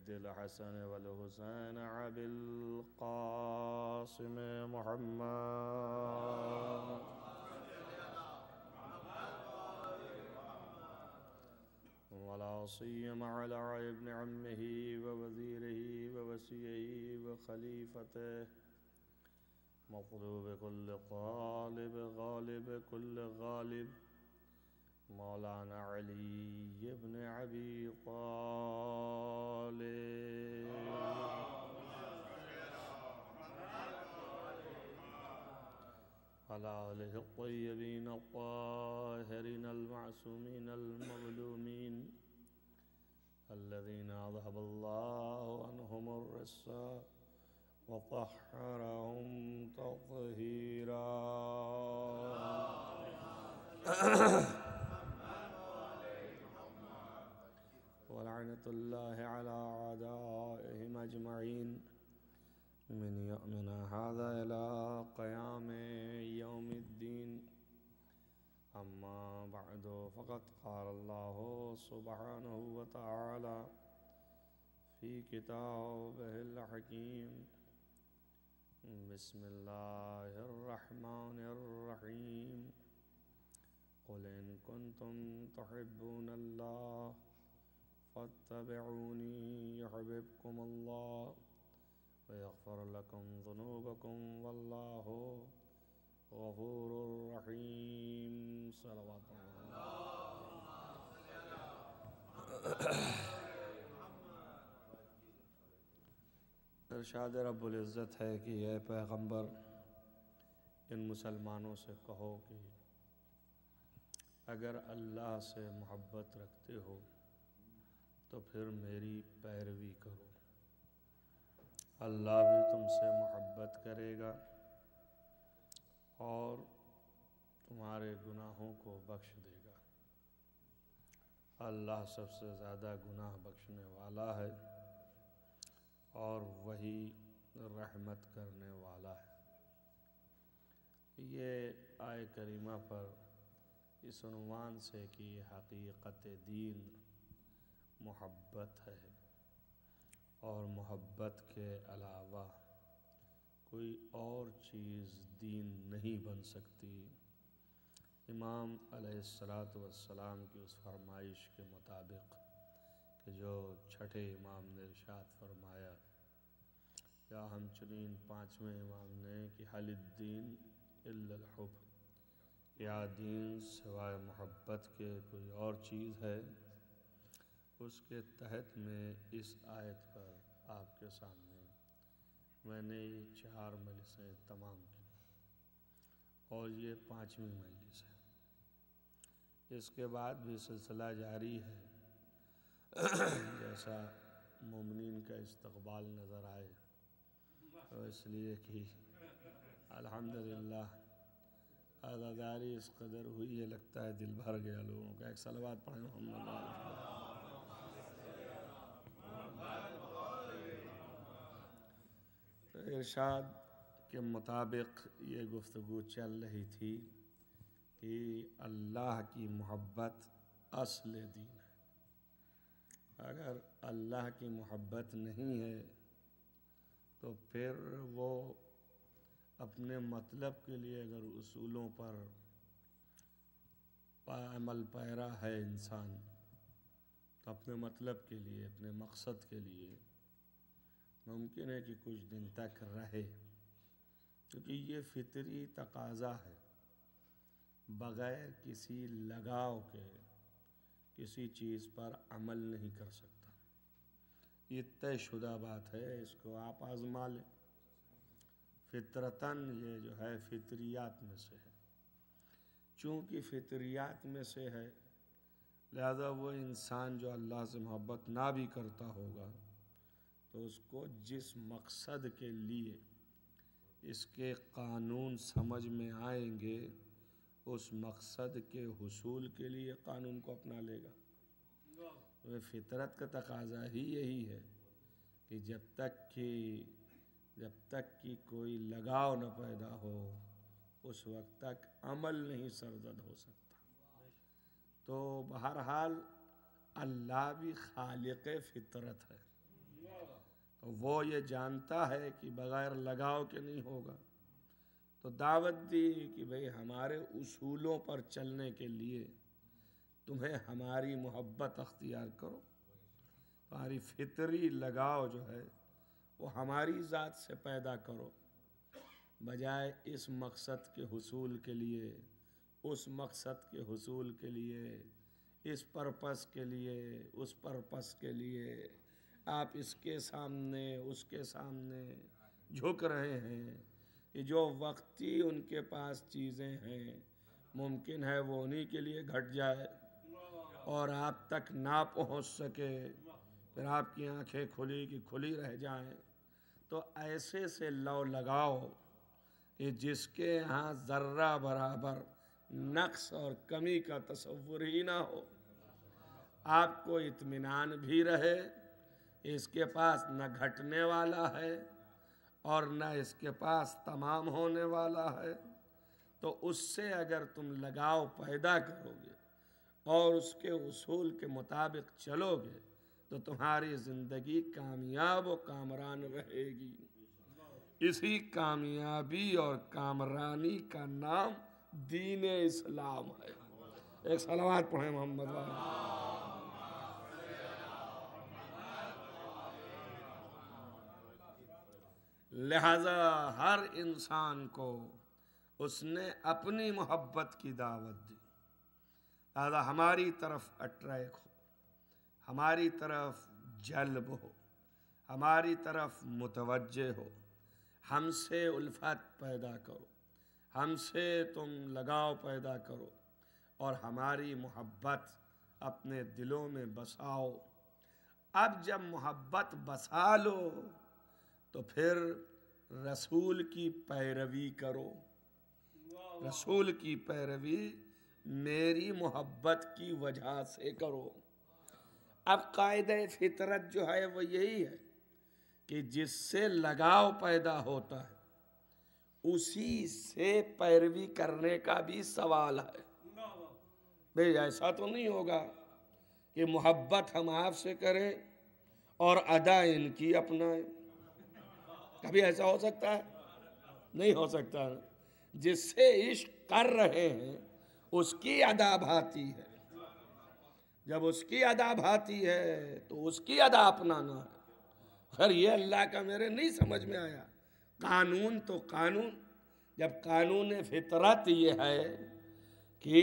جد الحسن والحسین أبي القاسم محمد ولا سيما على ابن عمه ووزيره ووصيه وخليفته مطلوب كل طالب غالب كل غالب مولانا علي بن أبي طالب على آله الطيبين الطاهرين المعصومين المظلومين الذين أذهب الله عنهم الرجس وطهرهم تطهيرا ولعنة الله على أعدائهم أجمعين من يومنا هذا إلى قيام يوم الدين. أما بعد فقد قال الله سبحانه وتعالى في كتابه الحكيم بسم الله الرحمن الرحيم قل إن كنتم تحبون الله فاتبعوني يحببكم الله ويغفر لكم ذنوبكم والله غفور رحيم. صلوات ارشاد رب العزت ہے کہ اے پیغمبر ان مسلمانوں سے کہو کہ اگر اللہ سے محبت رکھتے ہو تو پھر میری پیروی کرو، اللہ بھی تم سے محبت کرے گا اور تمہارے گناہوں کو بخش دے گا. اللہ سب سے زیادہ گناہ بخشنے والا ہے اور وہی رحمت کرنے والا ہے. یہ آیہ کریمہ پر اس عنوان سے کہ حقیقت دین محبت ہے اور محبت کے علاوہ کوئی اور چیز دین نہیں بن سکتی. امام علیہ السلام کی اس فرمائش کے مطابق کہ جو چھٹے امام نے ارشاد فرمایا یا ہمچنین پانچویں امام نے کہ حل الدین الا الحب، کیا دین سوائے محبت کے کوئی اور چیز ہے؟ اس کے تحت میں اس آیت پر آپ کے سامنے میں نے یہ 4 مجلسیں تمام کی اور یہ 5ویں مجلس ہے. اس کے بعد بھی سلسلہ جاری ہے. جیسا مومنین کا استقبال نظر آئے تو اس لیے کہ الحمدللہ عزاداری اس قدر ہوئی ہے لگتا ہے دل بھر گیا لوگوں کا. ایک صلوات پڑھیں محمد علیہ. ارشاد کے مطابق یہ گفتگو چل رہی تھی کہ اللہ کی محبت اصل دین ہے. اگر اللہ کی محبت نہیں ہے تو پھر وہ اپنے مطلب کے لیے اگر اصولوں پر عمل پیرا ہے انسان تو اپنے مطلب کے لیے اپنے مقصد کے لیے ممکن ہے کہ کچھ دن تک رہے، کیونکہ یہ فطری تقاضا ہے. بغیر کسی لگاؤ کے کسی چیز پر عمل نہیں کر سکتا. یہ طے شدہ بات ہے، اس کو آپ آزما لیں. فطرتاً یہ جو ہے فطریات میں سے ہے. چونکہ فطریات میں سے ہے لہذا وہ انسان جو اللہ سے محبت نہ بھی کرتا ہوگا تو اس کو جس مقصد کے لیے اس کے قانون سمجھ میں آئیں گے اس مقصد کے حصول کے لیے قانون کو اپنا لے گا. فطرت کا تقاضا ہی یہی ہے کہ جب تک کہ کوئی لگاؤ نہ پیدا ہو اس وقت تک عمل نہیں سرزد ہو سکتا. تو بہرحال اللہ بھی خالق فطرت ہے. وہ یہ جانتا ہے کہ بغیر لگاؤ کے نہیں ہوگا، تو دعوت دی کہ بھئی ہمارے اصولوں پر چلنے کے لیے تمہیں ہماری محبت اختیار کرو، تمہاری فطری لگاؤ جو ہے وہ ہماری ذات سے پیدا کرو، بجائے اس مقصد کے حصول کے لیے، اس مقصد کے حصول کے لیے، اس پرپس کے لیے، اس پرپس کے لیے آپ اس کے سامنے اس کے سامنے جھک رہے ہیں کہ جو وقتی ان کے پاس چیزیں ہیں ممکن ہے وہ انہی کے لیے گھٹ جائے اور آپ تک نہ پہنچ سکے، پھر آپ کی آنکھیں کھلی کی کھلی رہ جائیں۔ تو ایسے سے لو لگاؤ کہ جس کے یہاں ذرہ برابر نقص اور کمی کا تصور ہی نہ ہو، آپ کو اطمینان بھی رہے اس کے پاس نہ گھٹنے والا ہے اور نہ اس کے پاس تمام ہونے والا ہے۔ تو اس سے اگر تم لگاؤ پیدا کرو گے اور اس کے اصول کے مطابق چلو گے تو تمہاری زندگی کامیاب و کامران رہے گی۔ اسی کامیابی اور کامرانی کا نام دین اسلام ہے۔ ایک صلوات پڑھیں محمد والا۔ لہذا ہر انسان کو اس نے اپنی محبت کی دعوت دی، لہذا ہماری طرف اٹریک ہو، ہماری طرف جلب ہو، ہماری طرف متوجہ ہو، ہم سے الفت پیدا کرو، ہم سے تم لگاؤ پیدا کرو اور ہماری محبت اپنے دلوں میں بساؤ۔ اب جب محبت بسا لو تو پھر رسول کی پیروی کرو۔ رسول کی پیروی میری محبت کی وجہ سے کرو۔ اب قاعدہ فطرت جو ہے وہ یہی ہے کہ جس سے لگاؤ پیدا ہوتا ہے اسی سے پیروی کرنے کا بھی سوال ہے۔ بھئی ایسا تو نہیں ہوگا کہ محبت ہم آپ سے کریں اور ادا ان کی اپنائیں، کبھی ایسا ہو سکتا ہے؟ نہیں ہو سکتا۔ جس سے عشق کر رہے ہیں اس کی ادا بھاتی ہے، جب اس کی ادا بھاتی ہے تو اس کی ادا اپنانا ہے۔ خیر یہ اللہ کا میرے نہیں سمجھ میں آیا، قانون تو قانون، جب قانون فطرت یہ ہے کہ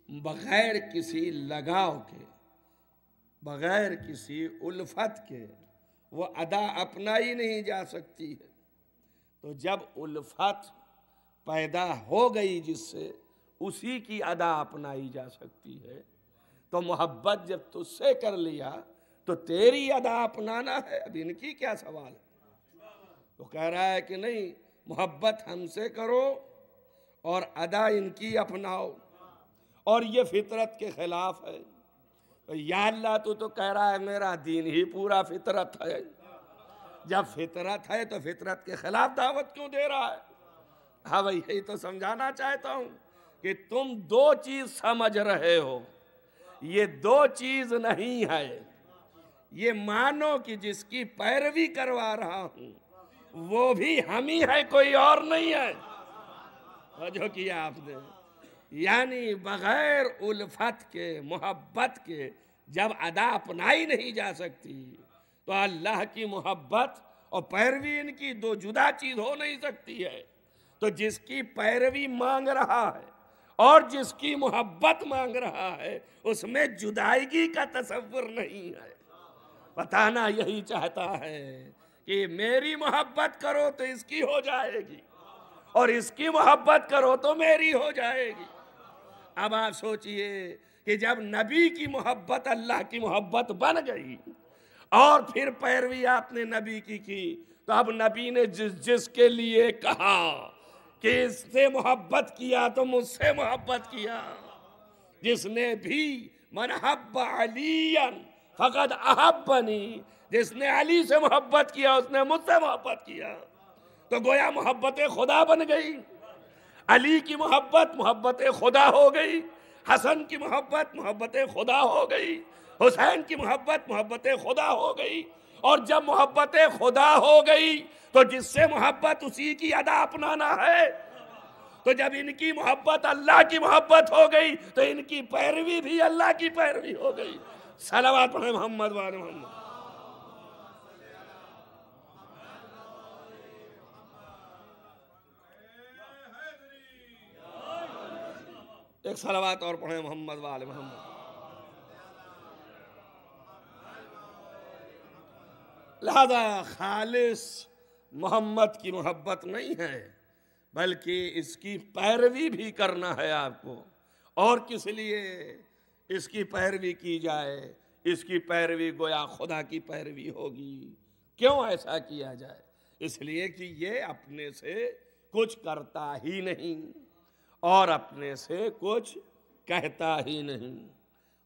بغیر کسی لگاؤ کے، بغیر کسی الفت کے وہ ادا اپنائی نہیں جا سکتی ہے، تو جب الفت پیدا ہو گئی جس سے اسی کی ادا اپنائی جا سکتی ہے، تو محبت جب تجھ سے کر لیا تو تیری ادا اپنانا ہے، اب ان کی کیا سوال ہے؟ تو کہہ رہا ہے کہ نہیں، محبت ہم سے کرو اور ادا ان کی اپناؤ، اور یہ فطرت کے خلاف ہے۔ یا اللہ تو کہہ رہا ہے میرا دین ہی پورا فطرت ہے، جب فطرت ہے تو فطرت کے خلاف دعوت کیوں دے رہا ہے؟ ہاں بھائی یہی تو سمجھانا چاہتا ہوں کہ تم دو چیز سمجھ رہے ہو، یہ دو چیز نہیں ہے۔ یہ مانو کہ جس کی پیروی کروا رہا ہوں وہ بھی ہم ہی ہے، کوئی اور نہیں ہے۔ جو کیا آپ نے، یعنی بغیر الفت کے، محبت کے جب ادا اپنائی نہیں جا سکتی تو اللہ کی محبت اور پیروی ان کی دو جدا چیز ہو نہیں سکتی ہے۔ تو جس کی پیروی مانگ رہا ہے اور جس کی محبت مانگ رہا ہے اس میں جدائیگی کا تصور نہیں ہے۔ بتانا یہی چاہتا ہے کہ میری محبت کرو تو اس کی ہو جائے گی اور اس کی محبت کرو تو میری ہو جائے گی۔ اب آپ سوچئے کہ جب نبی کی محبت اللہ کی محبت بن گئی اور پھر پیروی آپ نے نبی کی تو اب نبی نے جس کے لیے کہا کہ اس سے محبت کیا تو مجھ سے محبت کیا، جس نے بھی من حب علیٰ فقد احبنی، جس نے علی سے محبت کیا اس نے مجھ سے محبت کیا، تو گویا محبت خدا بن گئی۔ علی کی محبت محبت خدا ہو گئی، حسن کی محبت محبت خدا ہو گئی، حسین کی محبت محبت خدا ہو گئی، اور جب محبت خدا ہو گئی تو جس سے محبت اسی کی ادا اپنانا ہے. تو جب ان کی محبت اللہ کی محبت ہو گئی تو ان کی پیروی بھی اللہ کی پیروی ہو گئی. صلوات پڑھیں محمد وآل محمد. ایک صلوات اور پڑھیں محمد وآل محمد. لہذا خالص محمد کی محبت نہیں ہے بلکہ اس کی پیروی بھی کرنا ہے آپ کو. اور کس لیے اس کی پیروی کی جائے؟ اس کی پیروی گویا خدا کی پیروی ہوگی. کیوں ایسا کیا جائے؟ اس لیے کہ یہ اپنے سے کچھ کرتا ہی نہیں اور اپنے سے کچھ کہتا ہی نہیں.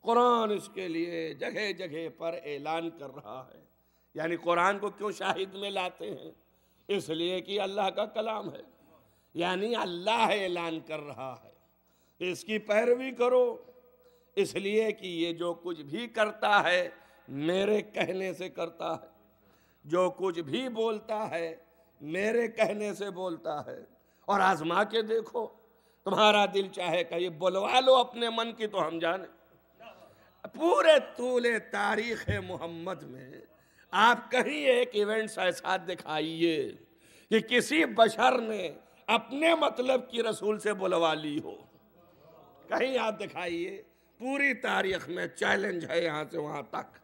قرآن اس کے لیے جگہ جگہ پر اعلان کر رہا ہے. یعنی قرآن کو کیوں شاہد میں لاتے ہیں؟ اس لیے کہ اللہ کا کلام ہے. یعنی اللہ اعلان کر رہا ہے اس کی پیروی کرو. اس لیے کہ یہ جو کچھ بھی کرتا ہے میرے کہنے سے کرتا ہے. جو کچھ بھی بولتا ہے میرے کہنے سے بولتا ہے. اور آزما کے دیکھو, تمہارا دل چاہے کہ یہ بلوا لو اپنے من کی تو ہم جانے. پورے طول تاریخ محمد میں آپ کہیں ایک ایونٹس ایسا دکھائیے کہ کسی بشر نے اپنے مطلب کی رسول سے بلوا لی ہو. کہیں آپ دکھائیے. پوری تاریخ میں چیلنج ہے یہاں سے وہاں تک.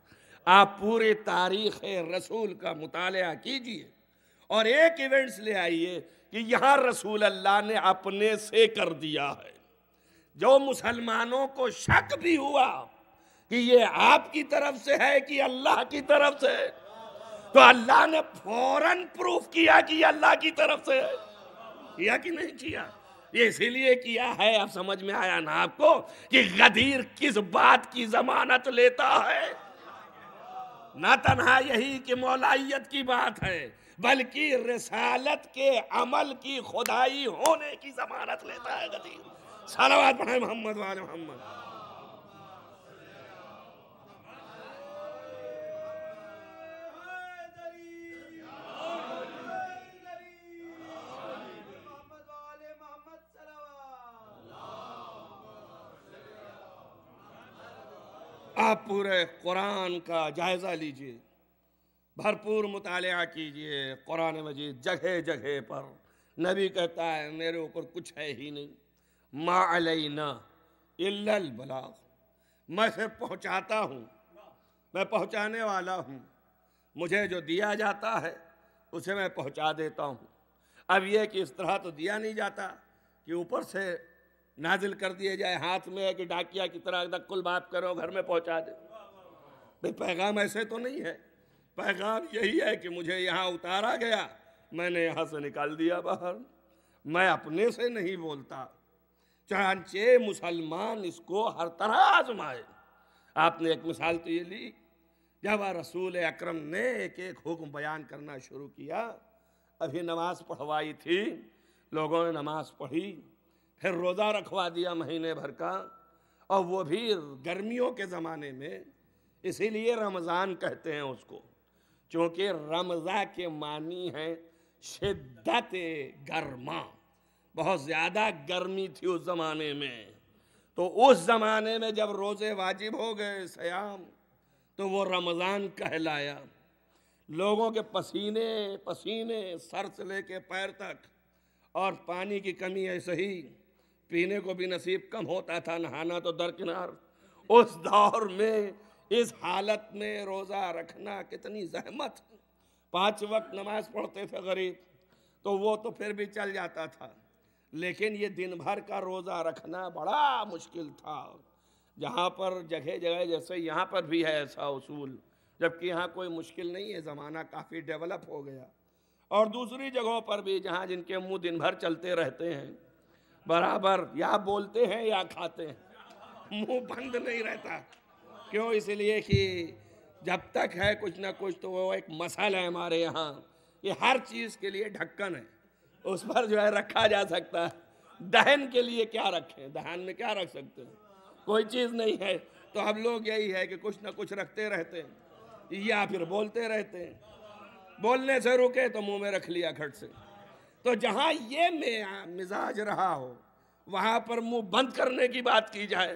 آپ پوری تاریخ رسول کا مطالعہ کیجئے اور ایک ایونٹس لے آئیے کہ یہاں رسول اللہ نے اپنے سے کر دیا ہے. جو مسلمانوں کو شک بھی ہوا کہ یہ آپ کی طرف سے ہے کہ اللہ کی طرف سے ہے, تو اللہ نے فوراً پروف کیا کہ یہ اللہ کی طرف سے ہے. کیا کہ نہیں کیا؟ یہ اسی لیے کیا ہے. اب سمجھ میں آیا نا آپ کو کہ غدیر کس بات کی ضمانت لیتا ہے؟ نہ تنہا یہی کہ مولائیت کی بات ہے بلکہ رسالت کے عمل کی خدائی ہونے کی ضمانت لیتا ہے غدیر. صلوات پڑھیں محمد وآل محمد. آپ پورے قرآن کا جائزہ لیجئے, بھرپور مطالعہ کیجئے. قرآن مجید جگہ جگہ پر نبی کہتا ہے میرے اوپر کچھ ہے ہی نہیں. ما علینا الا البلاغ. میں صرف پہنچاتا ہوں, میں پہنچانے والا ہوں. مجھے جو دیا جاتا ہے اسے میں پہنچا دیتا ہوں. اب یہ کہ اس طرح تو دیا نہیں جاتا کہ اوپر سے نازل کر دیے جائے, ہاتھ میں ہے کہ ڈاکیا کی طرح دکل بات کرو گھر میں پہنچا دے. بھئی پیغام ایسے تو نہیں ہے. پیغام یہی ہے کہ مجھے یہاں اتارا گیا, میں نے یہاں سے نکال دیا باہر. میں اپنے سے نہیں بولتا. چنانچہ مسلمان اس کو ہر طرح آزمائے. آپ نے ایک مثال تو یہ لی, جب رسول اکرم نے ایک ایک حکم بیان کرنا شروع کیا. ابھی نماز پڑھوائی تھی, لوگوں نے نماز پڑھی, پھر روزہ رکھوا دیا مہینے بھر کا, اور وہ بھی گرمیوں کے زمانے میں. اسی لیے رمضان کہتے ہیں اس کو, چونکہ رمضان کے معنی ہے شدت گرما. بہت زیادہ گرمی تھی اس زمانے میں. تو اس زمانے میں جب روزے واجب ہو گئے سیام, تو وہ رمضان کہلایا. لوگوں کے پسینے پسینے سر سے لے کے پیر تک, اور پانی کی کمی ایسے ہی, پینے کو بھی نصیب کم ہوتا تھا, نہانا تو درکنار. اس دور میں اس حالت میں روزہ رکھنا کتنی زحمت. 5 وقت نماز پڑھتے تھے غریب, تو وہ تو پھر بھی چل جاتا تھا, لیکن یہ دن بھر کا روزہ رکھنا بڑا مشکل تھا. جہاں پر جگہ جگہ جیسے یہاں پر بھی ہے ایسا اصول, جبکہ یہاں کوئی مشکل نہیں ہے, زمانہ کافی ڈیولپ ہو گیا. اور دوسری جگہوں پر بھی جہاں جن کے منہ دن بھر چلتے رہتے ہیں, برابر یا بولتے ہیں یا کھاتے ہیں, منہ بند نہیں رہتا. کیوں؟ اس لیے کہ جب تک ہے کچھ نہ کچھ تو وہ ایک مسئلہ ہے ہمارے یہاں. یہ ہر چیز کے لیے ڈھکن ہے, اس پر جو ہے رکھا جا سکتا ہے. دہن کے لیے کیا رکھیں؟ دہن میں کیا رکھ سکتے ہیں؟ کوئی چیز نہیں ہے. تو ہم لوگ یہی ہے کہ کچھ نہ کچھ رکھتے رہتے ہیں. یا پھر بولتے رہتے ہیں، بولنے سے رکے تو منہ میں رکھ لیا کھٹ سے۔ تو جہاں یہ مزاج رہا ہو وہاں پر منہ بند کرنے کی بات کی جائے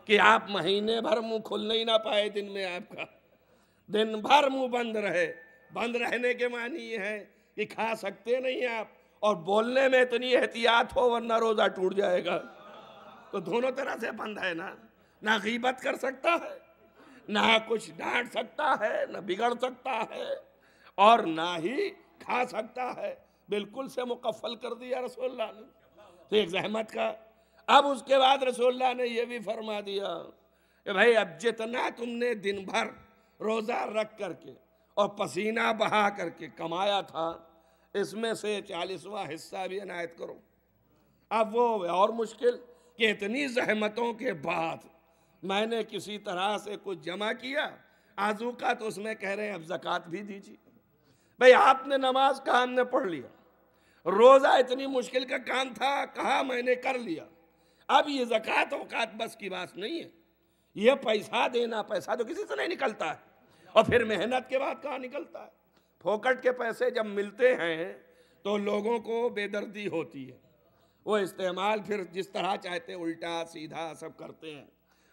کہ آپ مہینے بھر منہ کھلنے ہی نہ پائے دن میں، آپ کا دن بھر منہ بند رہے۔ بند رہنے کے معنی یہ ہے کہ کھا سکتے نہیں آپ، اور بولنے میں اتنی احتیاط ہو ورنہ روزہ ٹوٹ جائے گا۔ تو دونوں طرح سے بند ہے نا، نہ غیبت کر سکتا ہے، نہ کچھ ڈانٹ سکتا ہے، نہ بگڑ سکتا ہے، اور نہ ہی کھا سکتا ہے۔ بالکل سے مکفل کر دیا رسول اللہ نے، تو ایک زحمت کا۔ اب اس کے بعد رسول اللہ نے یہ بھی فرما دیا کہ بھائی اب جتنا تم نے دن بھر روزہ رکھ کر کے اور پسینہ بہا کر کے کمایا تھا، اس میں سے 40واں حصہ بھی عنایت کرو۔ اب وہ اور مشکل کہ اتنی زحمتوں کے بعد میں نے کسی طرح سے کچھ جمع کیا، آذو کا تو اس میں کہہ رہے ہیں اب زکوٰۃ بھی دیجیے۔ بھئی آپ نے نماز کہا ہم نے پڑھ لیا، روزہ اتنی مشکل کا کام تھا کہا میں نے کر لیا، اب یہ زکوٰۃ اوقات بس کی بات نہیں ہے، یہ پیسہ دینا، پیسہ تو کسی سے نہیں نکلتا ہے، اور پھر محنت کے بعد کہاں نکلتا ہے۔ پھوکٹ کے پیسے جب ملتے ہیں تو لوگوں کو بے دردی ہوتی ہے، وہ استعمال پھر جس طرح چاہتے ہیں الٹا سیدھا سب کرتے ہیں،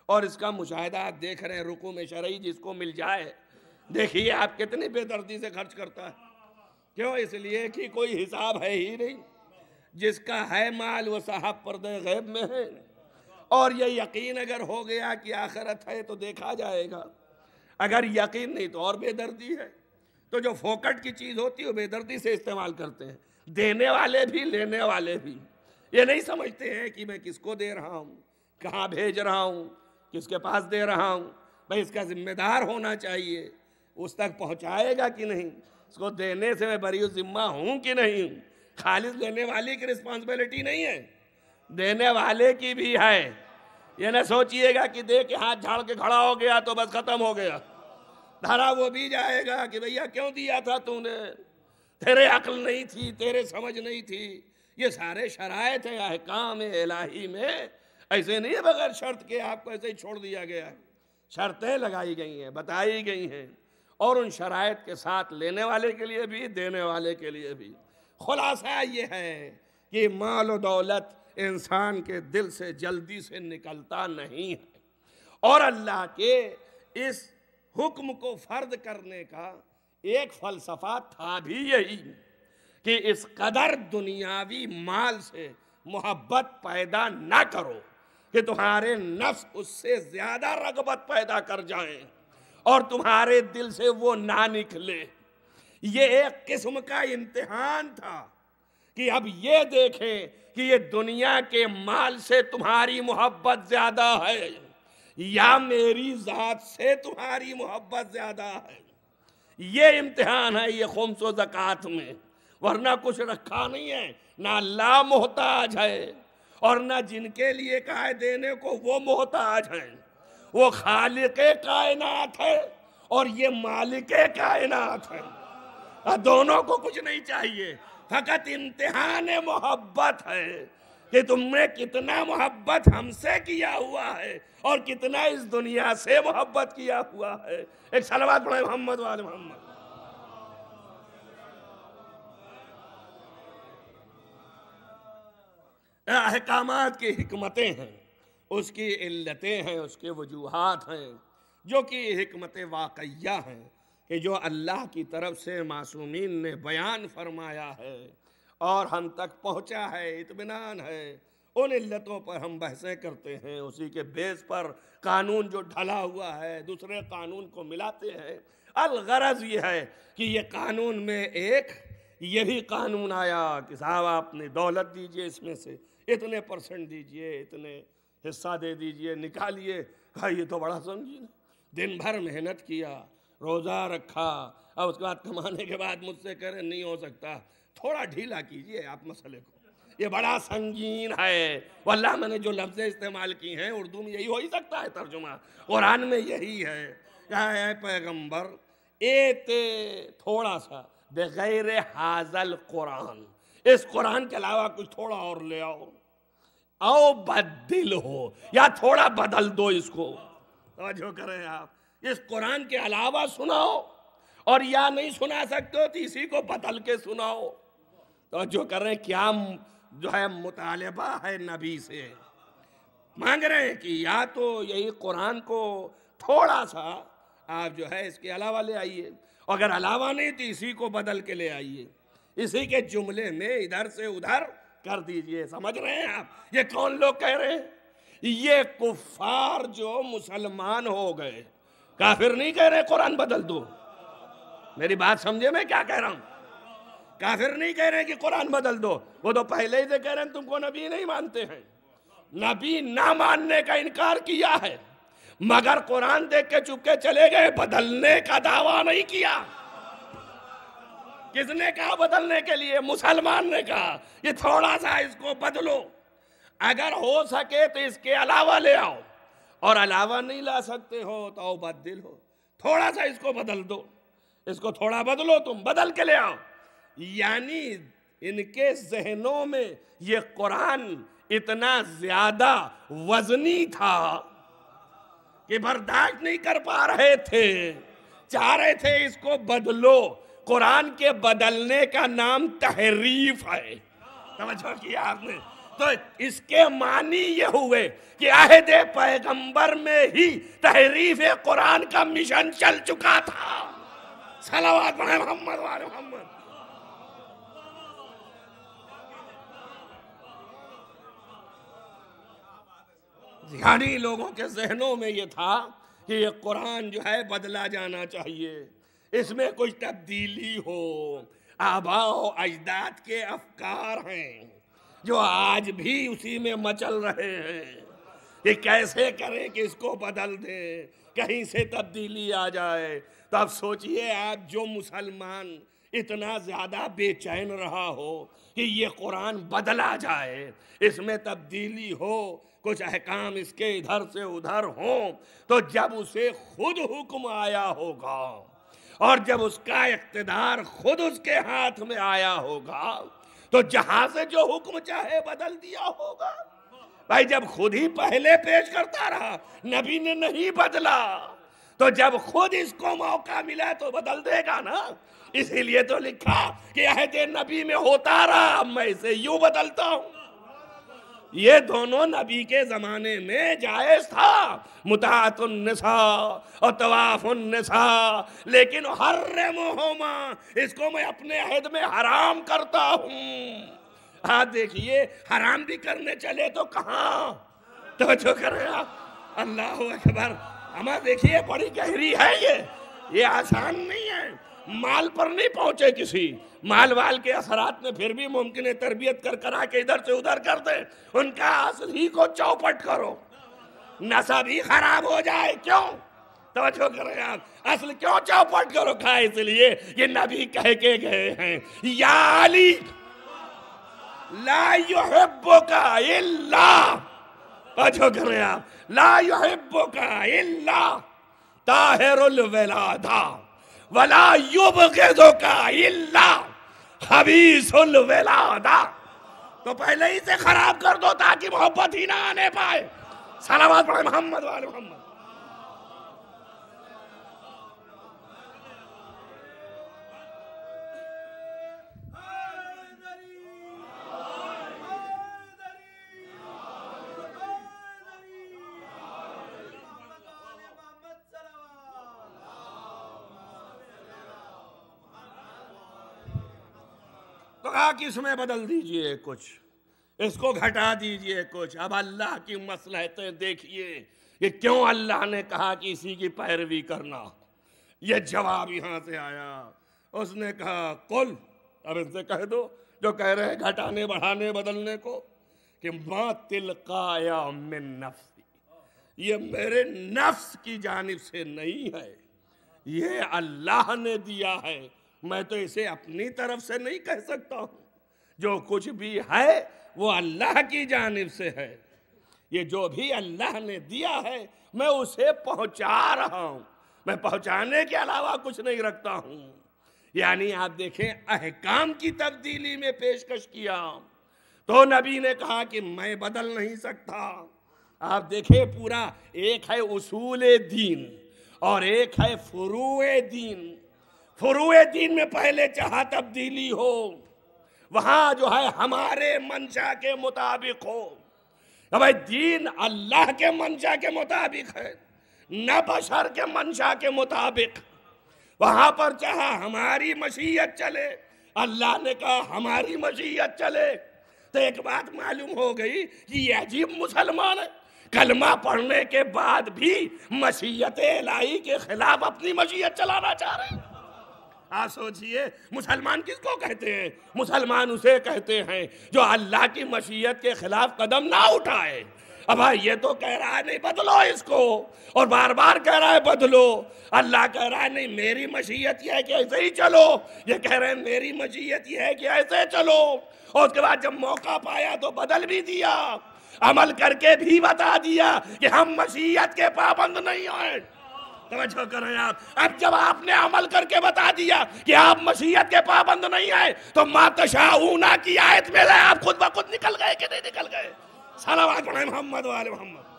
اور اس کا مشاہدہ آپ دیکھ رہے ہیں رکوع میں شرعی جس کو مل جائے، دیکھیے آپ کتنی بے دردی سے خرچ کرتا ہے۔ کیوں؟ اس لیے کہ کوئی حساب ہے ہی نہیں، جس کا ہے مال وہ صاحب پردہ غیب میں ہے، اور یہ یقین اگر ہو گیا کہ آخرت ہے تو دیکھا جائے گا، اگر یقین نہیں تو اور بے دردی ہے۔ تو جو فوکٹ کی چیز ہوتی ہے وہ بے دردی سے استعمال کرتے ہیں، دینے والے بھی لینے والے بھی۔ یہ نہیں سمجھتے ہیں کہ میں کس کو دے رہا ہوں، کہاں بھیج رہا ہوں، کس کے پاس دے رہا ہوں، بھئی اس کا ذمہ دار ہونا چاہیے، اس تک پہنچائے گا کہ نہیں، اس کو دینے سے میں بری ذمہ ہوں کہ نہیں ہوں۔ خالص لینے والی کی رسپانسبلٹی نہیں ہے، دینے والے کی بھی ہے۔ یہ نہ سوچئے گا کہ دے کے ہاتھ جھاڑ کے کھڑا ہو گیا تو بس ختم ہو گیا، دھرا وہ بھی جائے گا کہ بھیا کیوں دیا تھا تو نے، تیرے عقل نہیں تھی، تیرے سمجھ نہیں تھی۔ یہ سارے شرائط ہیں احکام الہی میں، ایسے نہیں ہے بغیر شرط کے آپ کو ایسے ہی چھوڑ دیا گیا ہے، شرطیں لگائی گئی ہیں، بتائی گئی ہیں، اور ان شرائط کے ساتھ لینے والے کے لیے بھی دینے والے کے لیے بھی۔ خلاصہ یہ ہے کہ مال و دولت انسان کے دل سے جلدی سے نکلتا نہیں ہے، اور اللہ کے اس حکم کو فرض کرنے کا ایک فلسفہ تھا بھی یہی کہ اس قدر دنیاوی مال سے محبت پیدا نہ کرو کہ تمہارے نفس اس سے زیادہ رغبت پیدا کر جائیں اور تمہارے دل سے وہ نہ نکلے۔ یہ ایک قسم کا امتحان تھا کہ اب یہ دیکھیں کہ یہ دنیا کے مال سے تمہاری محبت زیادہ ہے یا میری ذات سے تمہاری محبت زیادہ ہے۔ یہ امتحان ہے یہ خمس و زکوٰۃ میں، ورنہ کچھ رکھا نہیں ہے، نہ اللہ محتاج ہے اور نہ جن کے لیے کہا ہے دینے کو وہ محتاج ہیں، وہ خالق کائنات ہے اور یہ مالک کائنات ہے، دونوں کو کچھ نہیں چاہیے، فقط امتحان محبت ہے کہ تم نے کتنا محبت ہم سے کیا ہوا ہے اور کتنا اس دنیا سے محبت کیا ہوا ہے۔ ایک صلوات پڑھیں محمد وآل محمد۔ احکامات کی حکمتیں ہیں، اس کی علتیں ہیں، اس کے وجوہات ہیں، جو کہ حکمت واقعیہ ہیں کہ جو اللہ کی طرف سے معصومین نے بیان فرمایا ہے اور ہم تک پہنچا ہے، اطمینان ہے۔ ان علتوں پر ہم بحثیں کرتے ہیں، اسی کے بیس پر قانون جو ڈھلا ہوا ہے دوسرے قانون کو ملاتے ہیں۔ الغرض یہ ہے کہ یہ قانون میں ایک یہ بھی قانون آیا کہ صاحب آپ نے دولت دیجئے، اس میں سے اتنے % دیجئے، اتنے حصہ دے دیجئے، نکالیے۔ یہ تو بڑا سنگین ہے، دن بھر محنت کیا، روزہ رکھا، اور اس کے بعد کمانے کے بعد مجھ سے کہہ رہے نہیں ہو سکتا، تھوڑا ڈھیلا کیجئے آپ مسئلے کو، یہ بڑا سنگین ہے۔ واللہ میں نے جو لفظیں استعمال کی ہیں اردو میں یہی ہو ہی سکتا ہے ترجمہ، قرآن میں یہی ہے، اے پیغمبر ایتے تھوڑا سا بغیر حاضل قرآن، اس قرآن کے علاوہ کچھ تھوڑا اور لے آؤ، او بدل ہو یا تھوڑا بدل دو اس کو۔ توجہ کریں آپ، اس قرآن کے علاوہ سناؤ، اور یا نہیں سنا سکتے ہو تو اسی کو بدل کے سناؤ۔ تو جو کر رہے ہیں کیا جو ہے مطالبہ ہے نبی سے، مانگ رہے ہیں کہ یا تو یہی قرآن کو تھوڑا سا آپ جو ہے اس کے علاوہ لے آئیے، اگر علاوہ نہیں تو اسی کو بدل کے لے آئیے، اسی کے جملے میں ادھر سے ادھر کر دیجئے۔ سمجھ رہے ہیں آپ یہ کون لوگ کہہ رہے ہیں؟ یہ کفار جو مسلمان ہو گئے، کافر نہیں کہہ رہے قرآن بدل دو۔ میری بات سمجھے میں کیا کہہ رہا ہوں؟ کافر نہیں کہہ رہے کہ قرآن بدل دو، وہ تو پہلے ہی سے کہہ رہے ہیں تم کو نبی نہیں مانتے ہیں۔ نبی نہ ماننے کا انکار کیا ہے، مگر قرآن دیکھ کے چپ کے چلے گئے، بدلنے کا دعویٰ نہیں کیا۔ کس نے کہا بدلنے کے لیے؟ مسلمان نے کہا یہ تھوڑا سا اس کو بدلو، اگر ہو سکے تو اس کے علاوہ لے آؤ، اور علاوہ نہیں لا سکتے ہو تو بدل ہو، تھوڑا سا اس کو بدل دو، اس کو تھوڑا بدلو، تم بدل کے لے آؤ۔ یعنی ان کے ذہنوں میں یہ قرآن اتنا زیادہ وزنی تھا کہ برداشت نہیں کر پا رہے تھے، چاہ رہے تھے اس کو بدلو۔ قرآن کے بدلنے کا نام تحریف ہے، توجہ کیا آپ نے؟ تو اس کے معنی یہ ہوئے کہ عہد پیغمبر میں ہی تحریف قرآن کا مشن چل چکا تھا۔ صلوات پڑھیں محمد وآل محمد۔ یعنی لوگوں کے ذہنوں میں یہ تھا کہ یہ قرآن جو ہے بدلا جانا چاہیے، اس میں کچھ تبدیلی ہو۔ آباء و اجداد کے افکار ہیں جو آج بھی اسی میں مچل رہے ہیں کہ کیسے کریں کہ اس کو بدل دیں، کہیں سے تبدیلی آ جائے۔ تو اب سوچئے آپ جو مسلمان اتنا زیادہ بے چین رہا ہو کہ یہ قرآن بدلا جائے، اس میں تبدیلی ہو، کچھ احکام اس کے ادھر سے ادھر ہوں، تو جب اسے خود حکم آیا ہوگا اور جب اس کا اقتدار خود اس کے ہاتھ میں آیا ہوگا تو جہاں سے جو حکم چاہے بدل دیا ہوگا۔ بھائی جب خود ہی پہلے پیش کرتا رہا، نبی نے نہیں بدلا، تو جب خود اس کو موقع ملا تو بدل دے گا نا۔ اسی لیے تو لکھا کہ عہد نبی میں ہوتا رہا، اب میں اسے یوں بدلتا ہوں۔ یہ دونوں نبی کے زمانے میں جائز تھا، متاعت النساء اور طواف النساء، لیکن حرمہما، اس کو میں اپنے عہد میں حرام کرتا ہوں۔ آپ دیکھیے حرام بھی کرنے چلے تو کہاں، توجہ کریں آپ، اللہ اکبر۔ اما دیکھیے بڑی گہری ہے یہ آسان نہیں ہے۔ مال پر نہیں پہنچے کسی، مال وال کے اثرات میں پھر بھی ممکن ہے تربیت کرا کے ادھر سے ادھر کر دے، ان کا اصل ہی کو چوپٹ کرو، نسب ہی خراب ہو جائے۔ کیوں؟ توجہ کریں آپ، اصل کیوں چوپٹ کرو؟ کہا اس لیے یہ نبی کہہ کے گئے ہیں یا علی لا یحبک الا، توجہ کریں آپ، لا یحبک الا طاہر الولادہ ولا یبغضک الا خبیث الولادہ۔ تو پہلے ہی سے خراب کر دو تاکہ محبت ہی نہ آنے پائے۔ صلوات پڑھیں محمد وآل محمد۔ تو کہا کہ اس میں بدل دیجئے کچھ، اس کو گھٹا دیجئے کچھ۔ اب اللہ کی مصلحتیں دیکھیے کہ کیوں اللہ نے کہا کہ اسی کی پیروی کرنا۔ یہ جواب یہاں سے آیا، اس نے کہا قل، اب ان سے کہہ دو جو کہہ رہے ہیں گھٹانے بڑھانے بدلنے کو، کہ ما تلقاء من نفسی، یہ میرے نفس کی جانب سے نہیں ہے، یہ اللہ نے دیا ہے، میں تو اسے اپنی طرف سے نہیں کہہ سکتا ہوں۔ جو کچھ بھی ہے وہ اللہ کی جانب سے ہے، یہ جو بھی اللہ نے دیا ہے میں اسے پہنچا رہا ہوں، میں پہنچانے کے علاوہ کچھ نہیں رکھتا ہوں۔ یعنی آپ دیکھیں احکام کی تبدیلی میں پیشکش کیا تو نبی نے کہا کہ میں بدل نہیں سکتا۔ آپ دیکھیں پورا ایک ہے اصول دین اور ایک ہے فروع دین۔ فروع دین میں پہلے چاہا تبدیلی ہو، وہاں جو ہے ہمارے منشا کے مطابق ہو۔ بھائی دین اللہ کے منشا کے مطابق ہے، نہ بشر کے منشا کے مطابق۔ وہاں پر چاہا ہماری مشیت چلے، اللہ نے کہا ہماری مشیت چلے۔ تو ایک بات معلوم ہو گئی کہ یہ عجیب مسلمان ہے، کلمہ پڑھنے کے بعد بھی مشیت الہی کے خلاف اپنی مشیت چلانا چاہ رہے ہیں۔ آپ سوچئے مسلمان کس کو کہتے ہیں؟ مسلمان اسے کہتے ہیں جو اللہ کی مشیت کے خلاف قدم نہ اٹھائے۔ اب یہ تو کہہ رہا ہے نہیں بدلو اس کو، اور بار بار کہہ رہا ہے بدلو۔ اللہ کہہ رہا ہے نہیں میری مشیت یہ ہے کہ ایسے ہی چلو، یہ کہہ رہے ہیں میری مشیت یہ ہے کہ ایسے چلو، اور اس کے بعد جب موقع پایا تو بدل بھی دیا، عمل کر کے بھی بتا دیا کہ ہم مشیت کے پابند نہیں ہیں۔ توجہ کریں آپ، اب جب آپ نے عمل کر کے بتا دیا کہ آپ مشیت کے پابند نہیں ہیں تو ما تشاؤون کی آیت میں آپ خود بخود نکل گئے کہ نہیں نکل گئے؟ صلوات پڑھیں محمد وآل محمد۔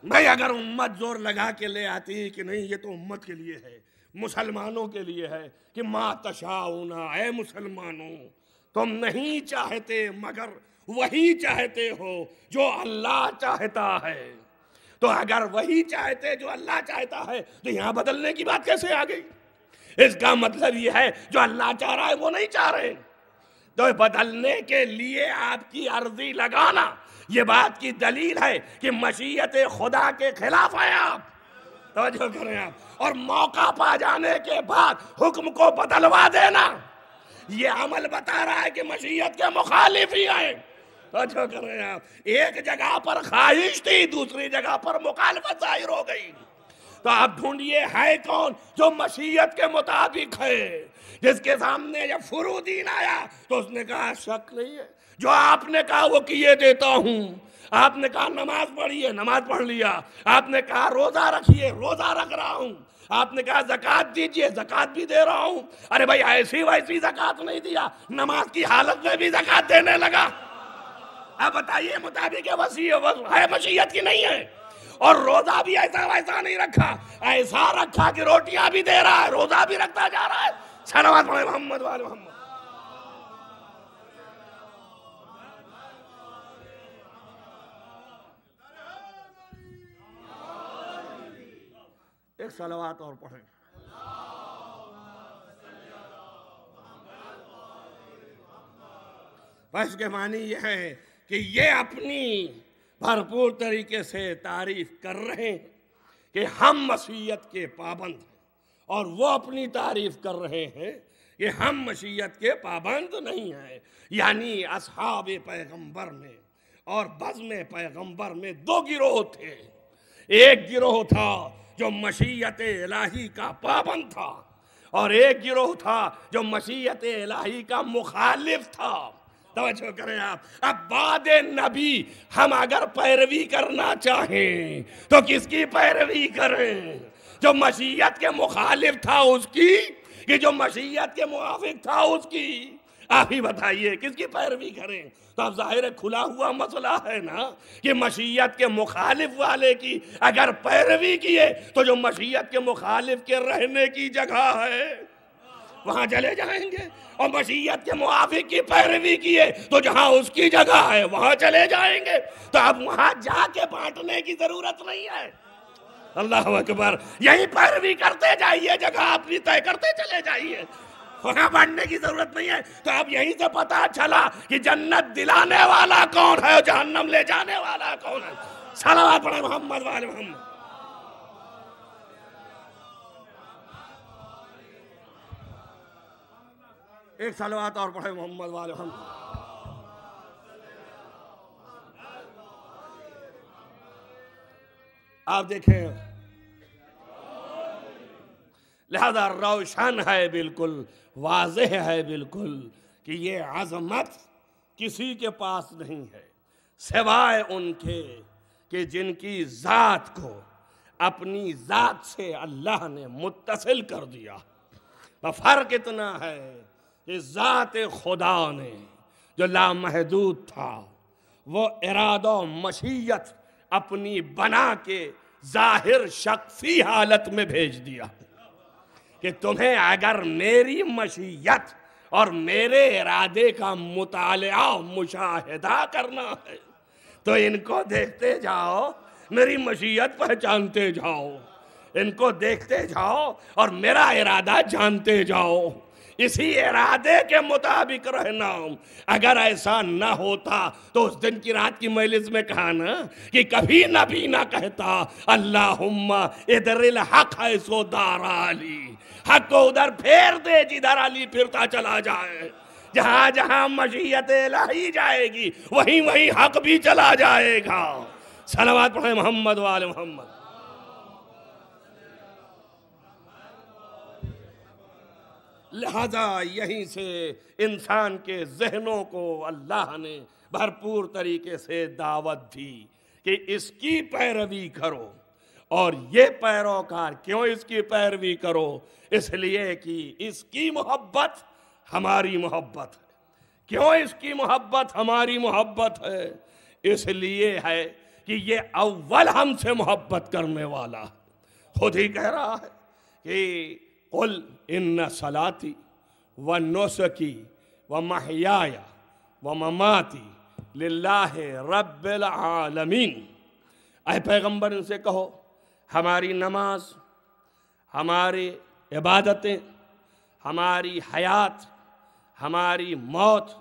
بھائی اگر امت زور لگا کے لے آتی کہ نہیں یہ تو امت کے لیے ہے، مسلمانوں کے لیے ہے، کہ ما تشاؤون، اے مسلمانوں تم نہیں چاہتے مگر وہی چاہتے ہو جو اللہ چاہتا ہے، تو اگر وہی چاہتے جو اللہ چاہتا ہے تو یہاں بدلنے کی بات کیسے آ گئی؟ اس کا مطلب یہ ہے جو اللہ چاہ رہا ہے وہ نہیں چاہ رہے، تو بدلنے کے لیے آپ کی عرضی لگانا یہ بات کی دلیل ہے کہ مشیت خدا کے خلاف ہیں آپ۔ توجہ کریں آپ، اور موقع پا جانے کے بعد حکم کو بدلوا دینا یہ عمل بتا رہا ہے کہ مشیت کے مخالف ہی ہیں۔ توجہ کریں آپ، ایک جگہ پر خواہش تھی، دوسری جگہ پر مخالفت ظاہر ہو گئی، تو آپ ڈھونڈیے ہے کون جو مشیت کے مطابق ہے، جس کے سامنے جب فروع دین آیا تو اس نے کہا شک نہیں ہے، جو آپ نے کہا وہ کیے دیتا ہوں۔ آپ نے کہا نماز پڑھیے، نماز پڑھ لیا۔ آپ نے کہا روزہ رکھیے، روزہ رکھ رہا ہوں۔ آپ نے کہا زکوٰۃ دیجئے، زکوٰۃ بھی دے رہا ہوں۔ ارے بھائی ایسی ویسی زکوٰۃ نہیں دیا، نماز کی حالت میں بھی زکوٰۃ دینے لگا۔ اب بتائیے مطابق وسیع ہے مشیت کی نہیں ہے؟ اور روزہ بھی ایسا ویسا نہیں رکھا، ایسا رکھا کہ روٹیاں بھی دے رہا ہے، روزہ بھی رکھتا جا رہا ہے۔ صلوات پڑھیں محمد وآل محمد۔ ایک صلوات اور پڑھیں۔ بس کے معنی یہ ہے کہ یہ اپنی بھرپور طریقے سے تعریف کر رہے ہیں کہ ہم مشیت کے پابند ہیں، اور وہ اپنی تعریف کر رہے ہیں کہ ہم مشیت کے پابند نہیں ہیں۔ یعنی اصحاب پیغمبر میں اور بزم پیغمبر میں دو گروہ تھے، ایک گروہ تھا جو مشیت الہی کا پابند تھا، اور ایک گروہ تھا جو مشیت الہی کا مخالف تھا۔ توجہ کریں آپ، اب بعد نبی ہم اگر پیروی کرنا چاہیں تو کس کی پیروی کریں؟ جو مشیت کے مخالف تھا اس کی کہ جو مشیت کے موافق تھا اس کی؟ آپ ہی بتائیے کس کی پیروی کریں؟ تو اب ظاہر کھلا ہوا مسئلہ ہے نا کہ مشیت کے مخالف والے کی اگر پیروی کیے تو جو مشیت کے مخالف کے رہنے کی جگہ ہے وہاں چلے جائیں گے، اور مشیت کے موافق کی پیروی کیے تو جہاں اس کی جگہ ہے وہاں چلے جائیں گے۔ تو اب وہاں جا کے بانٹنے کی ضرورت نہیں ہے۔ اللہ اکبر، یہی پیروی کرتے جائیے، جگہ اپنی طے کرتے چلے جائیے، وہاں بانٹنے کی ضرورت نہیں ہے۔ تو اب یہیں سے پتا چلا کہ جنت دلانے والا کون ہے اور جہنم لے جانے والا کون ہے۔ صلوات پڑھیں محمد وآل محمد۔ ایک صلوات اور پڑھیں محمد وآل محمد۔ آپ دیکھیں لہذا روشن ہے، بالکل واضح ہے بالکل کہ یہ عظمت کسی کے پاس نہیں ہے سوائے ان کے کہ جن کی ذات کو اپنی ذات سے اللہ نے متصل کر دیا۔ فرق اتنا ہے کہ ذات خدا نے جو لامحدود تھا وہ ارادہ و مشیت اپنی بنا کے ظاہر شخصی حالت میں بھیج دیا کہ تمہیں اگر میری مشیت اور میرے ارادے کا مطالعہ مشاہدہ کرنا ہے تو ان کو دیکھتے جاؤ، میری مشیت پہچانتے جاؤ، ان کو دیکھتے جاؤ اور میرا ارادہ جانتے جاؤ، اسی ارادے کے مطابق رہنا۔ اگر ایسا نہ ہوتا تو اس دن کی رات کی مجلس میں کہا نا کہ کبھی نبی نہ کہتا اللہم ادھر الحق ایسو دار علی، حق کو ادھر پھیر دے جدھر علی پھرتا چلا جائے۔ جہاں جہاں مشیت الہی جائے گی وہیں وہیں حق بھی چلا جائے گا۔ صلوات پڑھیں محمد وآل محمد۔ لہذا یہیں سے انسان کے ذہنوں کو اللہ نے بھرپور طریقے سے دعوت دی کہ اس کی پیروی کرو۔ اور یہ پیروکار کیوں اس کی پیروی کرو؟ اس لیے کہ اس کی محبت ہماری محبت ہے۔ کیوں اس کی محبت ہماری محبت ہے؟ اس لیے ہے کہ یہ اول ہم سے محبت کرنے والا ہے۔ خود ہی کہہ رہا ہے کہ قل ان صلاتی و نسکی و محیای و مماتی للہ رب العالمین۔ اے پیغمبر ان سے کہو ہماری نماز، ہماری عبادتیں، ہماری حیات، ہماری موت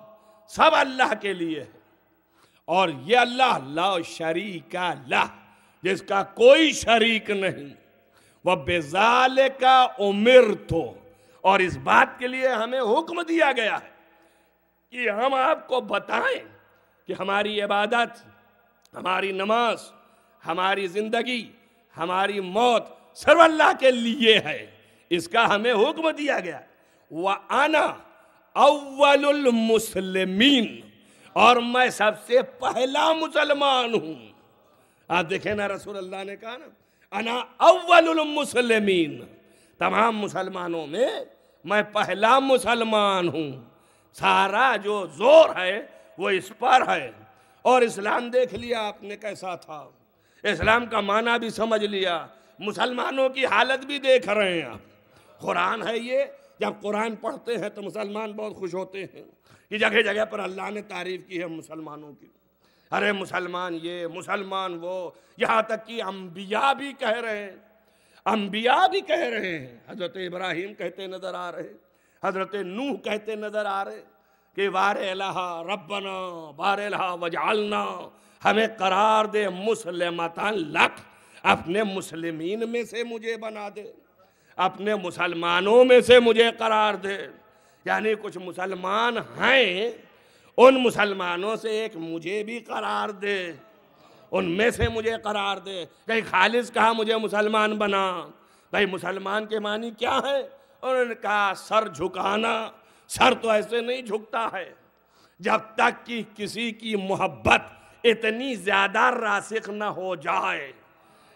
سب اللہ کے لیے ہے، اور یہ اللہ لا شریک لہ، جس کا کوئی شریک نہیں۔ وَبِذَالِكَ أُمِرْتُ، اور اس بات کے لیے ہمیں حکم دیا گیا ہے کہ ہم آپ کو بتائیں کہ ہماری عبادت، ہماری نماز، ہماری زندگی، ہماری موت صرف اللہ کے لیے ہے۔ اس کا ہمیں حکم دیا گیا ہے۔ وَأَنَا أَوَّلُ الْمُسْلِمِينَ، اور میں سب سے پہلا مسلمان ہوں۔ آپ دیکھیں نا، رسول اللہ نے کہا نا انا اول المسلمین، تمام مسلمانوں میں میں پہلا مسلمان ہوں۔ سارا جو زور ہے وہ اس پر ہے۔ اور اسلام دیکھ لیا آپ نے کیسا تھا، اسلام کا معنی بھی سمجھ لیا، مسلمانوں کی حالت بھی دیکھ رہے ہیں آپ۔ قرآن ہے یہ، جب قرآن پڑھتے ہیں تو مسلمان بہت خوش ہوتے ہیں کہ جگہ جگہ پر اللہ نے تعریف کی ہے مسلمانوں کی، ارے مسلمان یہ، مسلمان وہ، یہاں تک کہ انبیاء بھی کہہ رہے ہیں، انبیاء بھی کہہ رہے ہیں۔ حضرت ابراہیم کہتے نظر آ رہے، حضرت نوح کہتے نظر آ رہے کہ وار الہ ربنا بار الہ وجعلنا، ہمیں قرار دے مسلمتان لک، اپنے مسلمین میں سے مجھے بنا دے، اپنے مسلمانوں میں سے مجھے قرار دے۔ یعنی کچھ مسلمان ہیں، ان مسلمانوں سے ایک مجھے بھی قرار دے، ان میں سے مجھے قرار دے۔ کہیں خالص کہا مجھے مسلمان بنا۔ بھائی مسلمان کے معنی کیا ہے؟ انہوں نے کہا سر جھکانا۔ سر تو ایسے نہیں جھکتا ہے جب تک کہ کسی کی محبت اتنی زیادہ راسخ نہ ہو جائے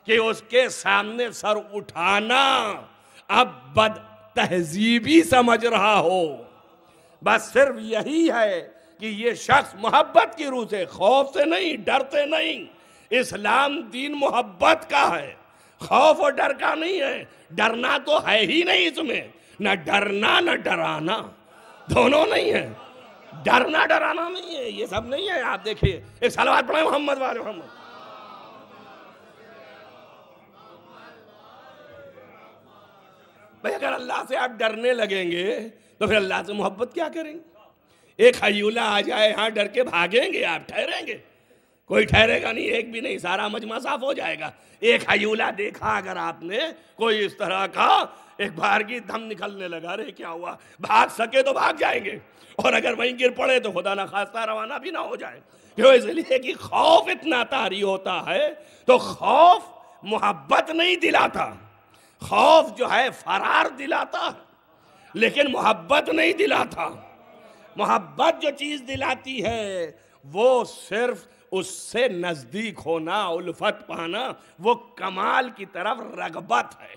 کہ اس کے سامنے سر اٹھانا اب بد تہذیبی سمجھ رہا ہو۔ بس صرف یہی ہے کہ یہ شخص محبت کی روح سے، خوف سے نہیں، ڈرتے نہیں۔ اسلام دین محبت کا ہے، خوف اور ڈر کا نہیں ہے۔ ڈرنا تو ہے ہی نہیں اس میں، نہ ڈرنا نہ ڈرانا، دونوں نہیں ہے۔ ڈرنا ڈرانا نہیں ہے، یہ سب نہیں ہے۔ آپ دیکھیے، ایک صلوات پڑھیں محمد وآل محمد۔ بھئی اگر اللہ سے آپ ڈرنے لگیں گے تو پھر اللہ سے محبت کیا کریں گے؟ ایک حیولہ آ جائے ہاں، ڈر کے بھاگیں گے آپ؟ ٹھہریں گے؟ کوئی ٹھہرے گا نہیں، ایک بھی نہیں، سارا مجمع صاف ہو جائے گا۔ ایک حیولہ دیکھا اگر آپ نے کوئی اس طرح کا، ایک بار کی دم نکلنے لگا، رہے کیا ہوا؟ بھاگ سکے تو بھاگ جائیں گے، اور اگر وہیں گر پڑے تو خدا نہ خواستہ روانہ بھی نہ ہو جائے۔ کیوں؟ اس لیے کہ خوف اتنا طاری ہوتا ہے، تو خوف محبت نہیں دلاتا، خوف جو ہے فرار دلاتا ہے، لیکن محبت نہیں دلاتا۔ محبت جو چیز دلاتی ہے وہ صرف اس سے نزدیک ہونا، الفت پانا، وہ کمال کی طرف رغبت ہے۔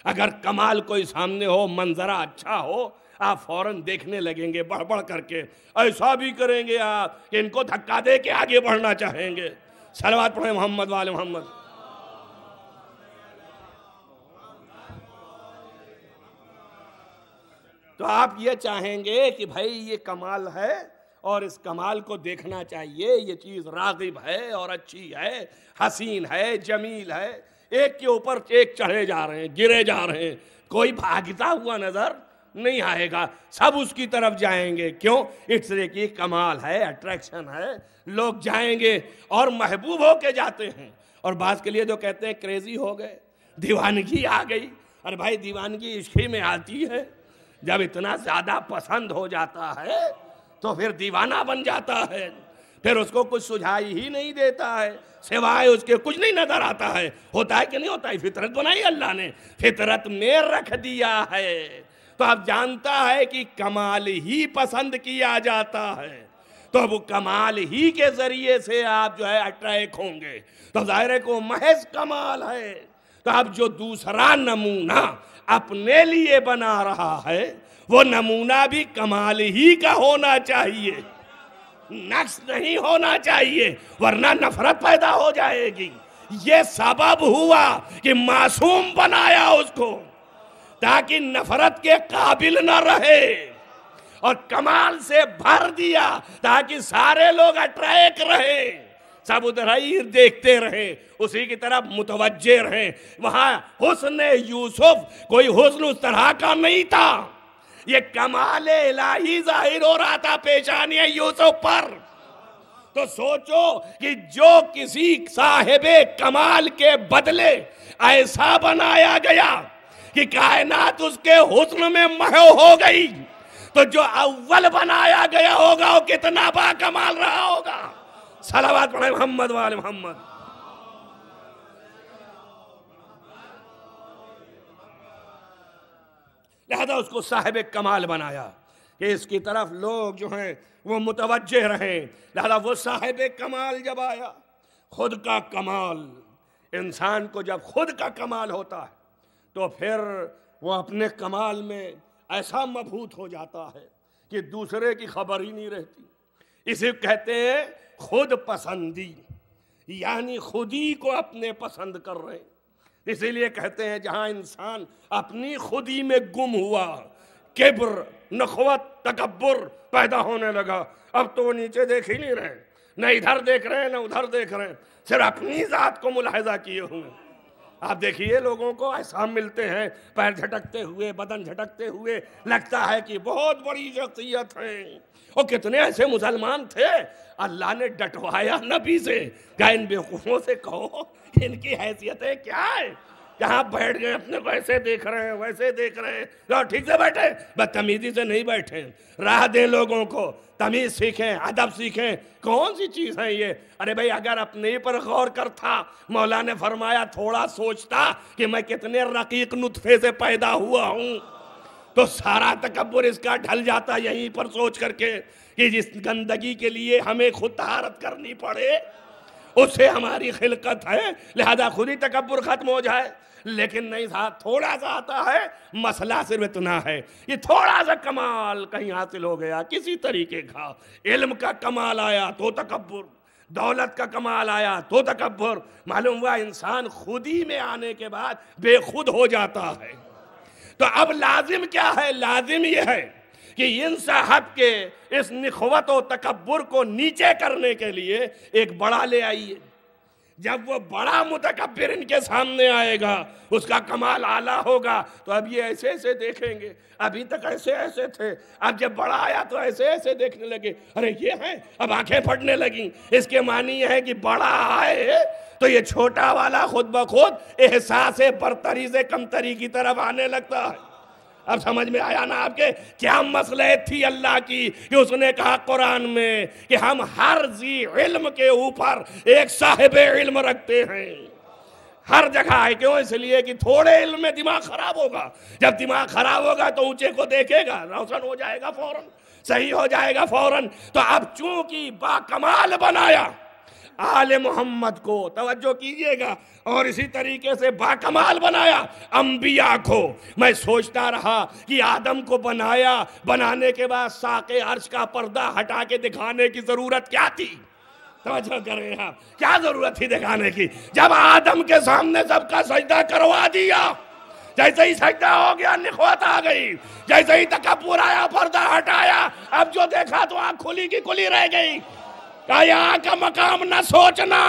اگر کمال کوئی سامنے ہو، منظرہ اچھا ہو، آپ فوراً دیکھنے لگیں گے بڑھ بڑھ کر کے، ایسا بھی کریں گے آپ کہ ان کو دھکا دے کے آگے بڑھنا چاہیں گے۔ صلوات پڑھیں محمد وآل محمد۔ تو آپ یہ چاہیں گے کہ بھائی یہ کمال ہے اور اس کمال کو دیکھنا چاہیے، یہ چیز راغب ہے اور اچھی ہے، حسین ہے، جمیل ہے۔ ایک کے اوپر ایک چڑھے جا رہے ہیں، گرے جا رہے ہیں، کوئی بھاگتا ہوا نظر نہیں آئے گا، سب اس کی طرف جائیں گے۔ کیوں؟ اس لیے کہ کمال ہے، اٹریکشن ہے، لوگ جائیں گے اور محبوب ہو کے جاتے ہیں۔ اور بعض کے لیے جو کہتے ہیں کریزی ہو گئے، دیوانگی آ گئی، ارے بھائی دیوانگی عشق میں آتی ہے، جب اتنا زیادہ پسند ہو جاتا ہے تو پھر دیوانہ بن جاتا ہے، پھر اس کو کچھ سجھائی ہی نہیں دیتا ہے، سوائے اس کے کچھ نہیں نظر آتا ہے۔ ہوتا ہے کہ نہیں ہوتا ہے؟ فطرت بنائی اللہ نے، فطرت میں رکھ دیا ہے، تو اب جانتا ہے کہ کمال ہی پسند کیا جاتا ہے، تو وہ کمال ہی کے ذریعے سے آپ جو ہے اٹریکٹ ہوں گے۔ تو ظاہر ہے کہ محض کمال ہے، تو اب جو دوسرا نمونہ اپنے لیے بنا رہا ہے وہ نمونہ بھی کمال ہی کا ہونا چاہیے، نقص نہیں ہونا چاہیے، ورنہ نفرت پیدا ہو جائے گی۔ یہ سبب ہوا کہ معصوم بنایا اس کو تاکہ نفرت کے قابل نہ رہے، اور کمال سے بھر دیا تاکہ سارے لوگ اٹریکٹ رہیں، سب ادھر ہی دیکھتے رہیں، اسی کی طرف متوجہ رہیں۔ وہاں حسن یوسف کوئی حسن اس طرح کا نہیں تھا، یہ کمال الہی ظاہر ہو رہا تھا پیشانی یوسف پر۔ تو سوچو کہ جو کسی صاحب کمال کے بدلے ایسا بنایا گیا کہ کائنات اس کے حسن میں محو ہو گئی، تو جو اول بنایا گیا ہوگا وہ کتنا با کمال رہا ہوگا۔ صلوات پڑھیں محمد وآل محمد۔ لہذا اس کو صاحب کمال بنایا کہ اس کی طرف لوگ جو ہیں وہ متوجہ رہیں۔ لہذا وہ صاحب کمال جب آیا، خود کا کمال، انسان کو جب خود کا کمال ہوتا ہے تو پھر وہ اپنے کمال میں ایسا مبہوت ہو جاتا ہے کہ دوسرے کی خبر ہی نہیں رہتی۔ اسے کہتے ہیں خود پسندی، یعنی خود ہی کو اپنے پسند کر رہے ہیں۔ اسی لیے کہتے ہیں جہاں انسان اپنی خودی میں گم ہوا، کبر، نخوت، تکبر پیدا ہونے لگا، اب تو وہ نیچے دیکھ ہی نہیں رہے، نہ ادھر دیکھ رہے ہیں نہ ادھر دیکھ رہے ہیں، صرف اپنی ذات کو ملاحظہ کیے ہوئے۔ آپ دیکھیے لوگوں کو ایسا ملتے ہیں پیر جھٹکتے ہوئے، بدن جھٹکتے ہوئے، لگتا ہے کہ بہت بڑی شخصیت ہیں۔ اور کتنے ایسے مسلمان تھے اللہ نے ڈٹوایا نبی سے، کیا ان بیوقوفوں سے کہو ان کی حیثیتیں کیا ہے، یہاں بیٹھ گئے اپنے ویسے دیکھ رہے ہیں ویسے دیکھ رہے ہیں، ٹھیک سے بیٹھے، بدتمیزی سے نہیں بیٹھے، راہ دیں لوگوں کو، تمیز سیکھیں، ادب سیکھیں۔ کون سی چیز ہے یہ؟ ارے بھائی اگر اپنے پر غور کرتا، مولا نے فرمایا تھوڑا سوچتا کہ میں کتنے رقیق نطفے سے پیدا ہوا ہوں، تو سارا تکبر اس کا ڈھل جاتا یہیں پر سوچ کر کے کہ جس گندگی کے لیے ہمیں خود طہارت کرنی پڑے اس سے ہماری خلقت ہے، لہذا خود ہی تکبر ختم ہو جائے۔ لیکن نہیں ساتھ تھوڑا سا آتا ہے، مسئلہ صرف اتنا ہے، یہ تھوڑا سا کمال کہیں حاصل ہو گیا کسی طریقے کا، علم کا کمال آیا تو تکبر، دولت کا کمال آیا تو تکبر، معلوم ہوا انسان خودی میں آنے کے بعد بے خود ہو جاتا ہے۔ تو اب لازم کیا ہے؟ لازم یہ ہے کہ ان صاحب کے اس نخوت و تکبر کو نیچے کرنے کے لیے ایک بڑا لے آئیے۔ جب وہ بڑا متکبر ان کے سامنے آئے گا، اس کا کمال اعلیٰ ہوگا، تو اب یہ ایسے ایسے دیکھیں گے، ابھی تک ایسے ایسے تھے، اب جب بڑا آیا تو ایسے ایسے دیکھنے لگے، ارے یہ ہے، اب آنکھیں پھٹنے لگیں۔ اس کے معنی یہ ہے کہ بڑا آئے تو یہ چھوٹا والا خود بخود احساس برتری سے کمتری کی طرف آنے لگتا ہے۔ اب سمجھ میں آیا نا آپ کے کیا مصلحت تھی اللہ کی کہ اس نے کہا قرآن میں کہ ہم ہر ذی علم کے اوپر ایک صاحب علم رکھتے ہیں، ہر جگہ ہے۔ کیوں؟ اس لیے کہ تھوڑے علم میں دماغ خراب ہوگا، جب دماغ خراب ہوگا تو اونچے کو دیکھے گا، روشن ہو جائے گا فوراً، صحیح ہو جائے گا فوراً۔ تو اب چونکہ با کمال بنایا، آل محمد کو، توجہ کیجئے گا، اور اسی طریقے سے باکمال بنایا انبیاء کو۔ میں سوچتا رہا کہ آدم کو بنانے کے بعد ساق عرش کا پردہ ہٹا کے دکھانے کی ضرورت کیا تھی؟ توجہ کریں آپ، کیا ضرورت تھی دکھانے کی؟ جب آدم کے سامنے سب کا سجدہ کروا دیا، جیسے ہی سجدہ ہو گیا نخوت آ گئی، جیسے ہی تکبر آیا پردہ ہٹایا، اب جو دیکھا تو آنکھ کھلی کی کھلی رہ گئی۔ کہا یہاں کا مقام نہ سوچنا،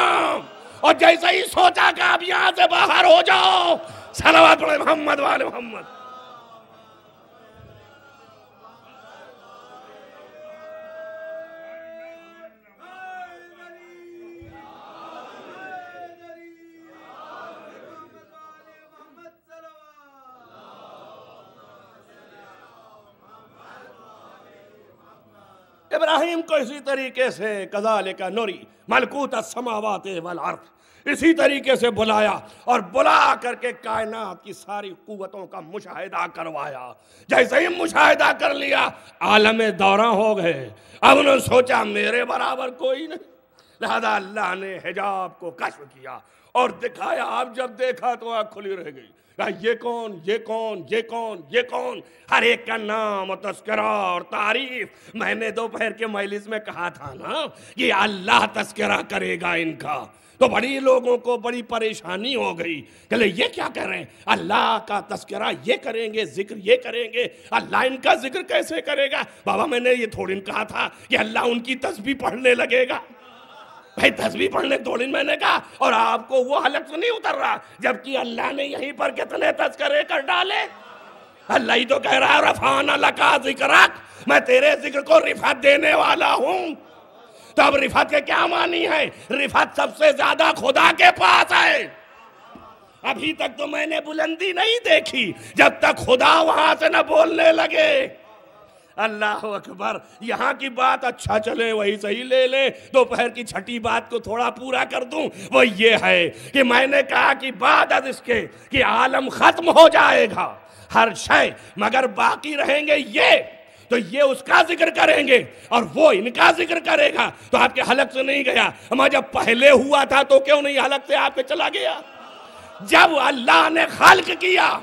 اور جیسے ہی سوچا کہ اب یہاں سے باہر ہو جاؤ، صلوات پڑھیں محمد وآل محمد۔ ابراہیم کو اسی طریقے سے کذالک نری ملکوت السماوات والارض، اسی طریقے سے بلایا اور بلا کر کے کائنات کی ساری قوتوں کا مشاہدہ کروایا۔ جیسے ہی مشاہدہ کر لیا عالم دوراں ہو گئے۔ اب انہوں نے سوچا میرے برابر کوئی نہیں، لہذا اللہ نے حجاب کو کشف کیا اور دکھایا۔ اب جب دیکھا تو آنکھ کھلی رہ گئی، یہ کون، یہ کون، یہ کون، یہ کون، ہر ایک کا نام اور تذکرہ اور تعریف۔ میں نے دوپہر کے مجلس میں کہا تھا نا کہ اللہ تذکرہ کرے گا ان کا، تو بڑی لوگوں کو بڑی پریشانی ہو گئی کہ یہ کیا کر رہے ہیں، اللہ کا تذکرہ یہ کریں گے، ذکر یہ کریں گے، اللہ ان کا ذکر کیسے کرے گا؟ بابا میں نے یہ تھوڑی کہا تھا کہ اللہ ان کی تسبیح پڑھنے لگے گا۔ بھائی تسبیح پڑھنے تھوڑی میں نے کہا، اور آپ کو وہ حلق سے نہیں اتر رہا، جبکہ اللہ نے یہیں پر کتنے تذکرے کر ڈالے۔ اللہ ہی تو کہہ رہا ہے رفعنا لک ذکرک، میں تیرے ذکر کو رفعت دینے والا ہوں۔ تو اب رفعت کے کیا معنی ہے؟ رفعت سب سے زیادہ خدا کے پاس ہے۔ ابھی تک تو میں نے بلندی نہیں دیکھی جب تک خدا وہاں سے نہ بولنے لگے۔ اللہ اکبر، یہاں کی بات اچھا چلے وہی صحیح لے لے، دوپہر کی چھٹی بات کو تھوڑا پورا کر دوں، وہ یہ ہے کہ میں نے کہا کہ بعد از اس کے کہ عالم ختم ہو جائے گا ہر شے، مگر باقی رہیں گے یہ، تو یہ اس کا ذکر کریں گے اور وہ ان کا ذکر کرے گا۔ تو آپ کے حلق سے نہیں گیا، ہمارا جب پہلے ہوا تھا تو کیوں نہیں حلق سے آپ کے چلا گیا؟ جب اللہ نے خلق کیا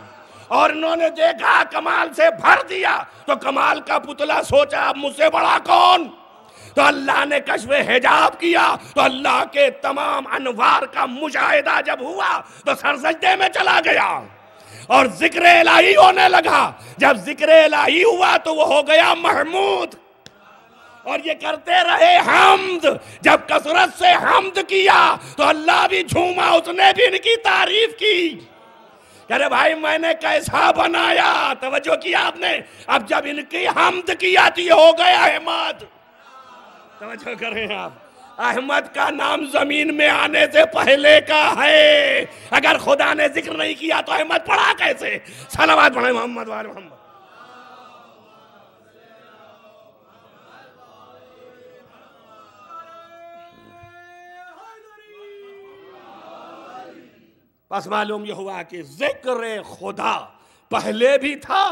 اور انہوں نے دیکھا کمال سے بھر دیا، تو کمال کا پتلا سوچا اب مجھ سے بڑا کون؟ تو اللہ نے کشف حجاب کیا، تو اللہ کے تمام انوار کا مشاہدہ جب ہوا تو سر سجدے میں چلا گیا اور ذکر الہی ہونے لگا۔ جب ذکر الہی ہوا تو وہ ہو گیا محمود، اور یہ کرتے رہے حمد۔ جب کثرت سے حمد کیا تو اللہ بھی جھوما، اس نے بھی ان کی تعریف کی۔ کہہ رہے بھائی میں نے کیسا بنایا، توجہ کیا آپ نے؟ اب جب ان کی حمد کیا تو یہ ہو گیا احمد۔ توجہ کریں آپ، احمد کا نام زمین میں آنے سے پہلے کا ہے۔ اگر خدا نے ذکر نہیں کیا تو احمد پڑھا کیسے؟ صلوات پڑھیں محمد وآل محمد۔ بس معلوم یہ ہوا کہ ذکر خدا پہلے بھی تھا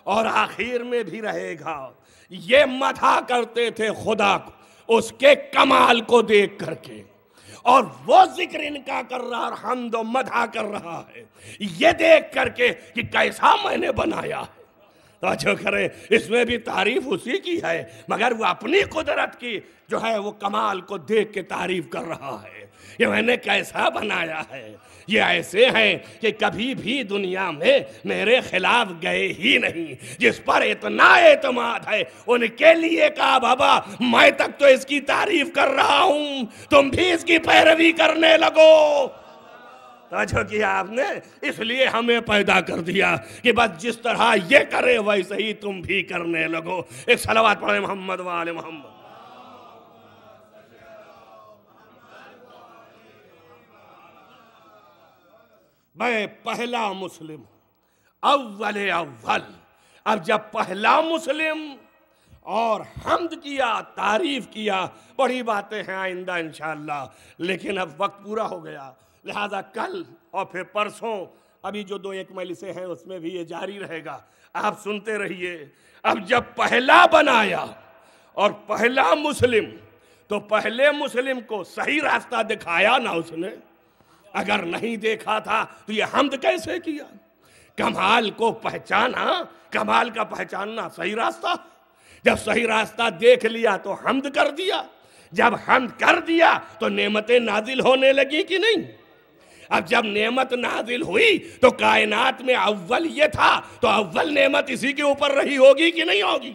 اور آخر میں بھی رہے گا۔ یہ مدح کرتے تھے خدا کو اس کے کمال کو دیکھ کر کے، اور وہ ذکر ان کا کر رہا اور حمد و مدح کر رہا ہے یہ دیکھ کر کے کہ کیسا میں نے بنایا ہے۔ توجہ کریں، اس میں بھی تعریف اسی کی ہے، مگر وہ اپنی قدرت کی جو ہے وہ کمال کو دیکھ کے تعریف کر رہا ہے کہ میں نے کیسا بنایا ہے۔ یہ ایسے ہیں کہ کبھی بھی دنیا میں میرے خلاف گئے ہی نہیں، جس پر اتنا اعتماد ہے ان کے لیے کہا بابا میں تک تو اس کی تعریف کر رہا ہوں، تم بھی اس کی پیروی کرنے لگو۔ توجہ کیا آپ نے؟ اس لیے ہمیں پیدا کر دیا کہ بس جس طرح یہ کرے ویسے ہی تم بھی کرنے لگو۔ ایک صلوات پڑھیں محمد وآل محمد۔ میں پہلا مسلم، اول اول۔ اب جب پہلا مسلم اور حمد کیا، تعریف کیا، بڑی باتیں ہیں آئندہ انشاءاللہ، لیکن اب وقت پورا ہو گیا، لہذا کل اور پھر پرسوں ابھی جو 2-1 مجلسیں ہیں اس میں بھی یہ جاری رہے گا، آپ سنتے رہیے۔ اب جب پہلا بنایا اور پہلا مسلم تو پہلے مسلم کو صحیح راستہ دکھایا نا اس نے؟ اگر نہیں دیکھا تھا تو یہ حمد کیسے کیا؟ کمال کو پہچانا، کمال کا پہچاننا صحیح راستہ، جب صحیح راستہ دیکھ لیا تو حمد کر دیا، جب حمد کر دیا تو نعمتیں نازل ہونے لگی کہ نہیں؟ اب جب نعمت نازل ہوئی تو کائنات میں اول یہ تھا تو اول نعمت اسی کے اوپر رہی ہوگی کہ نہیں ہوگی؟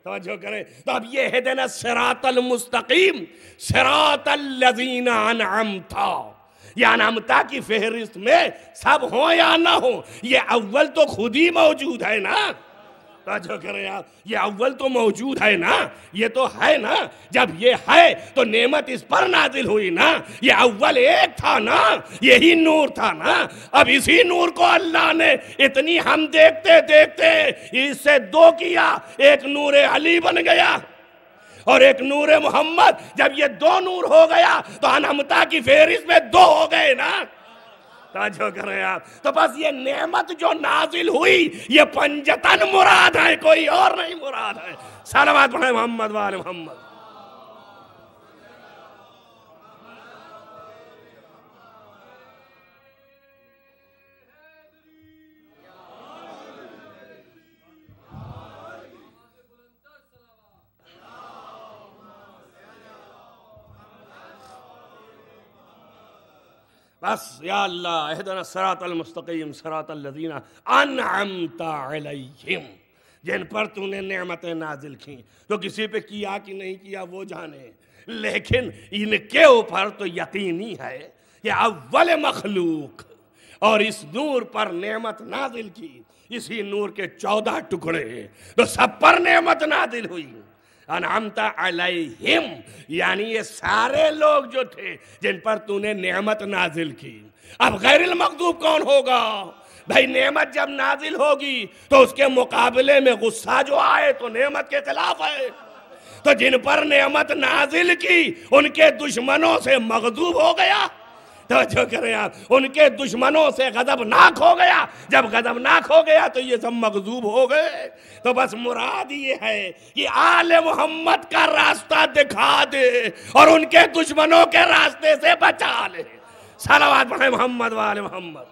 توجہ کریں. تو اب یہ اہدنا الصراط المستقیم، صراط الذین انعمت، یہ انعمتا کی فہرست میں سب ہوں یا نہ ہوں، یہ اول تو خود ہی موجود ہے نا. توجہ کریں آپ، یہ اول تو موجود ہے نا، یہ تو ہے نا. جب یہ ہے تو نعمت اس پر نازل ہوئی نا. یہ اول ایک تھا نا، یہی نور تھا نا. اب اسی نور کو اللہ نے اتنی ہم دیکھتے دیکھتے اس سے دو کیا، ایک نور علی بن گیا اور ایک نور محمد. جب یہ دو نور ہو گیا تو انعمتا کی فہرست میں دو ہو گئے نا. توجہ کر رہے ہیں آپ. تو بس یہ نعمت جو نازل ہوئی یہ پنجتن مراد ہے، کوئی اور نہیں مراد ہے. صلوات پڑھیں محمد وآل محمد. بس یا اللہ اہدنا الصراط المستقیم صراط الذین انعمت علیہم، جن پر تو نے نعمتیں نازل کیں. تو کسی پہ کیا کہ نہیں کیا وہ جانے، لیکن ان کے اوپر تو یقینی ہے کہ اول مخلوق اور اس نور پر نعمت نازل کی. اسی نور کے 14 ٹکڑے تو سب پر نعمت نازل ہوئی. انعمت علیہم یعنی یہ سارے لوگ جو تھے جن پر تو نے نعمت نازل کی. اب غیر المغضوب کون ہوگا؟ بھائی نعمت جب نازل ہوگی تو اس کے مقابلے میں غصہ جو آئے تو نعمت کے خلاف ہے. تو جن پر نعمت نازل کی ان کے دشمنوں سے مغضوب ہو گیا. توجہ کریں آپ، ان کے دشمنوں سے غضبناک ہو گیا. جب غضبناک ہو گیا تو یہ سب مغضوب ہو گئے. تو بس مراد یہ ہے کہ آل محمد کا راستہ دکھا دے اور ان کے دشمنوں کے راستے سے بچا لے. صلوات پڑھیں محمد وآل محمد.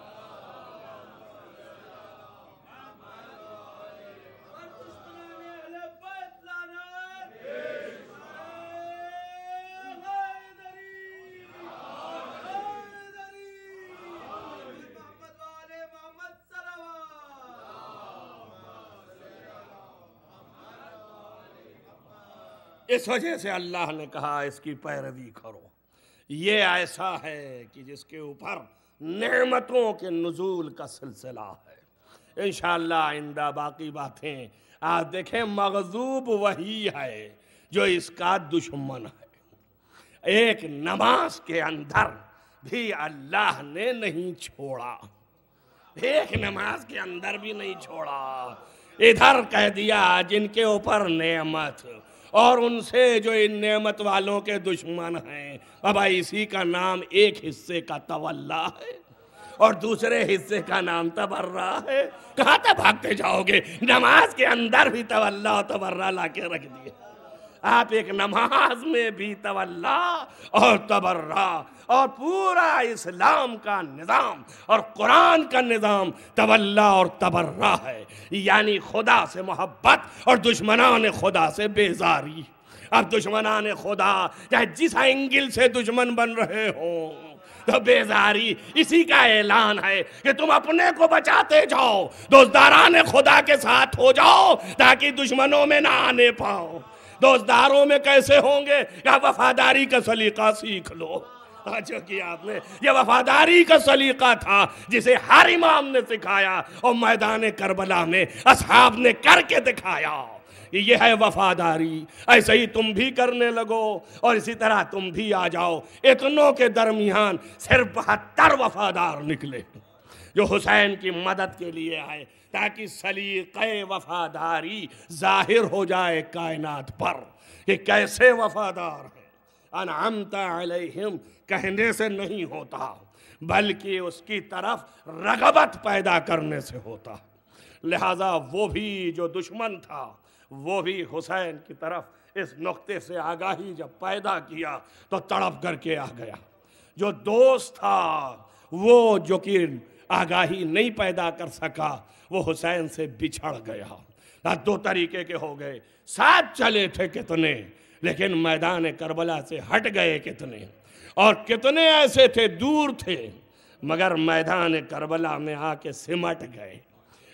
اس وجہ سے اللہ نے کہا اس کی پیروی کرو. یہ ایسا ہے کہ جس کے اوپر نعمتوں کے نزول کا سلسلہ ہے. انشاءاللہ آئندہ باقی باتیں آپ دیکھیں. مغضوب وہی ہے جو اس کا دشمن ہے. ایک نماز کے اندر بھی اللہ نے نہیں چھوڑا، ایک نماز کے اندر بھی نہیں چھوڑا. ادھر کہہ دیا جن کے اوپر نعمت اور ان سے جو ان نعمت والوں کے دشمن ہیں. بابا اسی کا نام ایک حصے کا تولا ہے اور دوسرے حصے کا نام تبرہ ہے. کہاں تک بھاگتے جاؤ گے؟ نماز کے اندر بھی تولا اور تبرہ لا کے رکھ دیے. آپ ایک نماز میں بھی تولا اور تبرہ، اور پورا اسلام کا نظام اور قرآن کا نظام تولا اور تبرہ ہے. یعنی خدا سے محبت اور دشمنان خدا سے بیزاری. اب دشمنان خدا چاہے جس اینگل سے دشمن بن رہے ہوں تو بیزاری اسی کا اعلان ہے کہ تم اپنے کو بچاتے جاؤ، دوستداران خدا کے ساتھ ہو جاؤ تاکہ دشمنوں میں نہ آنے پاؤ. دوستداروں میں کیسے ہوں گے؟ یا وفاداری کا سلیقہ سیکھ لو. جو کہ آپ نے یہ وفاداری کا سلیقہ تھا جسے ہر امام نے سکھایا اور میدان کربلا میں اصحاب نے کر کے دکھایا. یہ ہے وفاداری. ایسے ہی تم بھی کرنے لگو اور اسی طرح تم بھی آ جاؤ. اتنوں کے درمیان صرف 72 وفادار نکلے جو حسین کی مدد کے لیے آئے تاکہ سلیقہ وفاداری ظاہر ہو جائے کائنات پر کہ کیسے وفادار ہیں. انعمت علیہم کہنے سے نہیں ہوتا بلکہ اس کی طرف رغبت پیدا کرنے سے ہوتا. لہذا وہ بھی جو دشمن تھا وہ بھی حسین کی طرف اس نقطے سے آگاہی جب پیدا کیا تو تڑپ کر کے آ گیا. جو دوست تھا وہ جو کہ آگاہی نہیں پیدا کر سکا وہ حسین سے بچھڑ گیا. دو طریقے کے ہو گئے. ساتھ چلے تھے کتنے لیکن میدان کربلا سے ہٹ گئے کتنے, اور کتنے ایسے تھے دور تھے مگر میدان کربلا میں آ کے سمٹ گئے.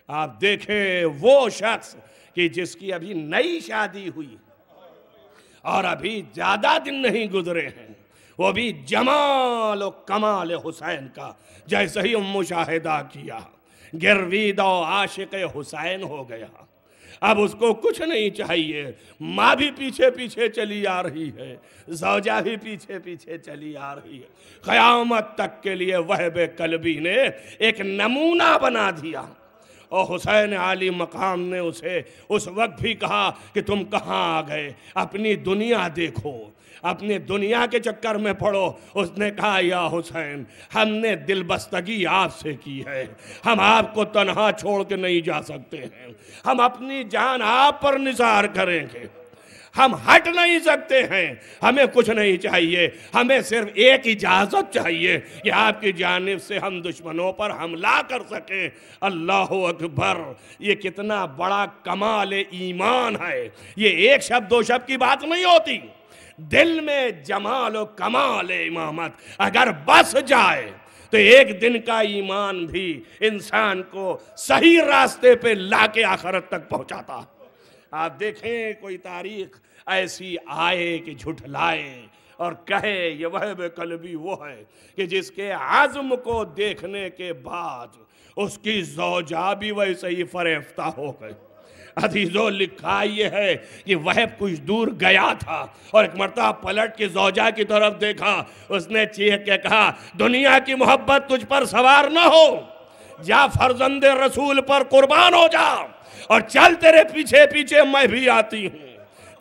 آپ دیکھیں وہ شخص کہ جس کی ابھی نئی شادی ہوئی اور ابھی زیادہ دن نہیں گزرے ہیں, وہ بھی جمال و کمال حسین کا جیسے ہی مشاہدہ کیا گروید و عاشق حسین ہو گیا. اب اس کو کچھ نہیں چاہیے, ماں بھی پیچھے پیچھے چلی آ رہی ہے, زوجہ بھی پیچھے پیچھے چلی آ رہی ہے. قیامت تک کے لیے وہب قلبی نے ایک نمونہ بنا دیا. اور حسین عالی مقام نے اسے اس وقت بھی کہا کہ تم کہاں آ گئے, اپنی دنیا دیکھو, اپنے دنیا کے چکر میں پڑو. اس نے کہا یا حسین ہم نے دل بستگی آپ سے کی ہے, ہم آپ کو تنہا چھوڑ کے نہیں جا سکتے ہیں, ہم اپنی جان آپ پر نثار کریں گے, ہم ہٹ نہیں سکتے ہیں, ہمیں کچھ نہیں چاہیے, ہمیں صرف ایک اجازت چاہیے کہ آپ کی جانب سے ہم دشمنوں پر حملہ کر سکیں. اللہ اکبر, یہ کتنا بڑا کمال ایمان ہے. یہ ایک شب دو شب کی بات نہیں ہوتی. دل میں جمال و کمال امامت اگر بس جائے تو ایک دن کا ایمان بھی انسان کو صحیح راستے پہ لا کے آخرت تک پہنچاتا. آپ دیکھیں کوئی تاریخ ایسی آئے کہ جھٹلائے اور کہے یہ وہب قلبی وہ ہے کہ جس کے عزم کو دیکھنے کے بعد اس کی زوجہ بھی ویسے ہی فریفتہ ہو گئی. عزیزو لکھا یہ ہے کہ وہب کچھ دور گیا تھا اور ایک مرتبہ پلٹ کے زوجہ کی طرف دیکھا, اس نے چیخ کے کہا دنیا کی محبت تجھ پر سوار نہ ہو, جا فرزند رسول پر قربان ہو جا, اور چل تیرے پیچھے پیچھے میں بھی آتی ہوں.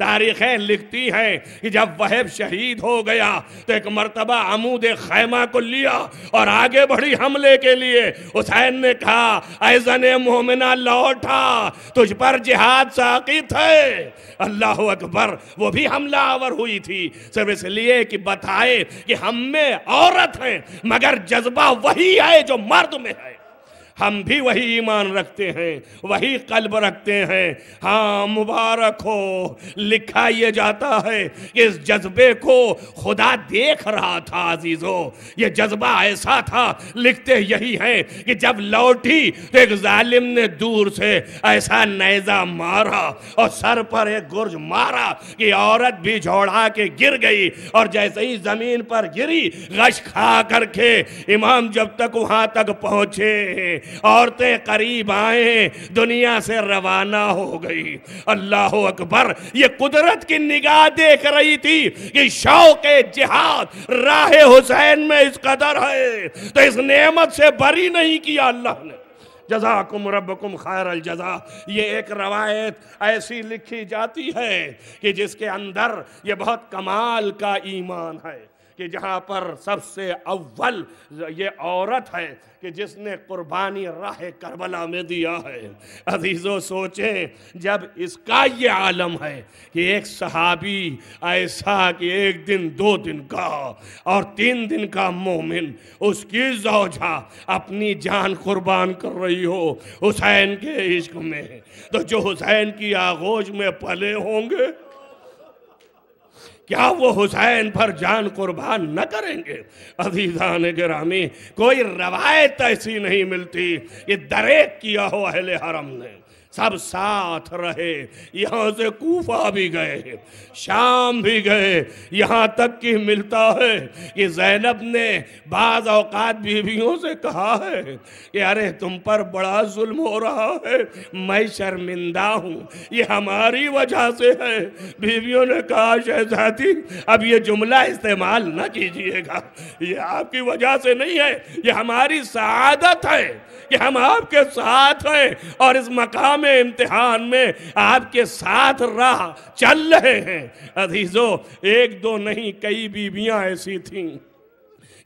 تاریخیں لکھتی ہیں کہ جب وہب شہید ہو گیا تو ایک مرتبہ عمود خیمہ کو لیا اور آگے بڑھی حملے کے لیے. حسین نے کہا اے زن مومنہ لوٹا, تجھ پر جہاد ساقط ہے. اللہ اکبر, وہ بھی حملہ آور ہوئی تھی صرف اس لیے کہ بتائے کہ ہم میں عورت ہیں مگر جذبہ وہی ہے جو مرد میں ہے. ہم بھی وہی ایمان رکھتے ہیں, وہی قلب رکھتے ہیں. ہاں مبارک ہو, لکھا یہ جاتا ہے کہ اس جذبے کو خدا دیکھ رہا تھا. عزیزو یہ جذبہ ایسا تھا, لکھتے یہی ہیں کہ جب لوٹی تو ایک ظالم نے دور سے ایسا نیزہ مارا اور سر پر ایک گرج مارا کہ عورت بھی جھوڑا کے گر گئی, اور جیسے ہی زمین پر گری غش کھا کر کے امام جب تک وہاں تک پہنچے عورتیں قریب آئیں دنیا سے روانہ ہو گئی. اللہ اکبر, یہ قدرت کی نگاہ دیکھ رہی تھی کہ شوق جہاد راہ حسین میں اس قدر ہے تو اس نعمت سے بری نہیں کیا اللہ نے. جزاکم ربکم خیر الجزا. یہ ایک روایت ایسی لکھی جاتی ہے کہ جس کے اندر یہ بہت کمال کا ایمان ہے کہ جہاں پر سب سے اول یہ عورت ہے کہ جس نے قربانی راہ کربلا میں دیا ہے. عزیزو سوچیں جب اس کا یہ عالم ہے کہ ایک صحابی ایسا کہ ایک دن 2 دن کا اور 3 دن کا مومن, اس کی زوجہ اپنی جان قربان کر رہی ہو حسین کے عشق میں, تو جو حسین کی آغوش میں پلے ہوں گے کیا وہ حسین پر جان قربان نہ کریں گے؟ عزیزان گرامی, کوئی روایت ایسی نہیں ملتی یہ دریک کیا ہو اہل حرم نے. سب ساتھ رہے, یہاں سے کوفہ بھی گئے, شام بھی گئے, یہاں تک کہ ملتا ہے کہ زینب نے بعض اوقات بیویوں سے کہا ہے کہ ارے تم پر بڑا ظلم ہو رہا ہے, میں شرمندہ ہوں, یہ ہماری وجہ سے ہے. بیویوں نے کہا شہزادی اب یہ جملہ استعمال نہ کیجئے گا, یہ آپ کی وجہ سے نہیں ہے, یہ ہماری سعادت ہے کہ ہم آپ کے ساتھ ہیں اور اس مقام امتحان میں آپ کے ساتھ راہ چل رہے ہیں. عزیزو 1-2 نہیں کئی بیویاں ایسی تھیں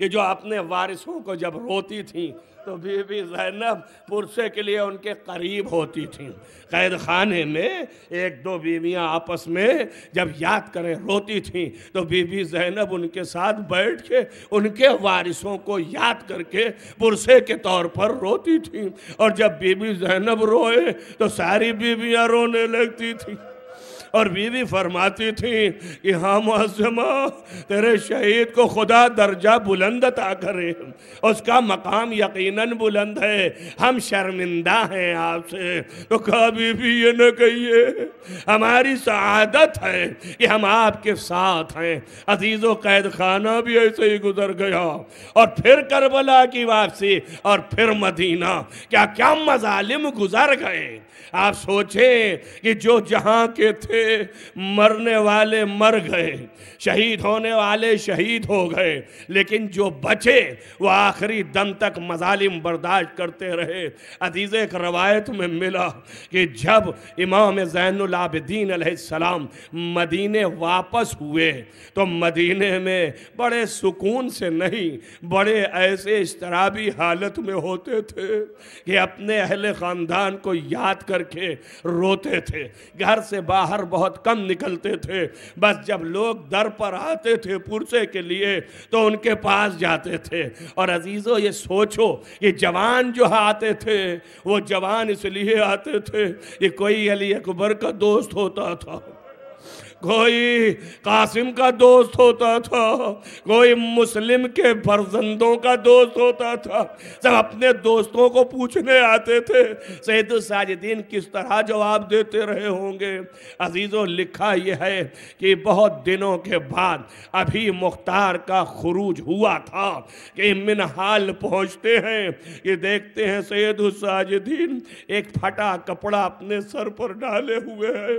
کہ جو اپنے وارثوں کو جب روتی تھیں تو بی بی زینب پرسے کے لیے ان کے قریب ہوتی تھیں۔ قید خانے میں ایک دو بیویاں آپس میں جب یاد کریں روتی تھیں تو بی بی زینب ان کے ساتھ بیٹھ کے ان کے وارثوں کو یاد کر کے پرسے کے طور پر روتی تھیں، اور جب بی بی زینب روئے تو ساری بیویاں رونے لگتی تھیں، اور بیوی فرماتی تھی کہ ہاں معظمہ تیرے شہید کو خدا درجہ بلند عطا کرے، اس کا مقام یقیناً بلند ہے، ہم شرمندہ ہیں آپ سے۔ تو کہا بیوی یہ نہ کہیے، ہماری سعادت ہے کہ ہم آپ کے ساتھ ہیں۔ عزیز و قید خانہ بھی ایسے ہی گزر گیا، اور پھر کربلا کی واپسی، اور پھر مدینہ، کیا کیا مظالم گزر گئے۔ آپ سوچیں کہ جو جہاں کے تھے مرنے والے مر گئے، شہید ہونے والے شہید ہو گئے، لیکن جو بچے وہ آخری دم تک مظالم برداشت کرتے رہے۔ عزیز ایک روایت میں ملا کہ جب امام زین العابدین علیہ السلام مدینے واپس ہوئے تو مدینے میں بڑے سکون سے نہیں، بڑے ایسے اضطرابی حالت میں ہوتے تھے کہ اپنے اہل خاندان کو یاد کر کے روتے تھے، گھر سے باہر بہت کم نکلتے تھے، بس جب لوگ در پر آتے تھے پرسے کے لیے تو ان کے پاس جاتے تھے۔ اور عزیزو یہ سوچو کہ جوان جو آتے تھے وہ جوان اس لیے آتے تھے کہ کوئی علی اکبر کا دوست ہوتا تھا، کوئی قاسم کا دوست ہوتا تھا، کوئی مسلم کے فرزندوں کا دوست ہوتا تھا، سب اپنے دوستوں کو پوچھنے آتے تھے سید الساجدین کس طرح جواب دیتے رہے ہوں گے۔ عزیزو لکھا یہ ہے کہ بہت دنوں کے بعد ابھی مختار کا خروج ہوا تھا کہ منہال پہنچتے ہیں، یہ دیکھتے ہیں سید الساجدین ایک پھٹا کپڑا اپنے سر پر ڈالے ہوئے ہیں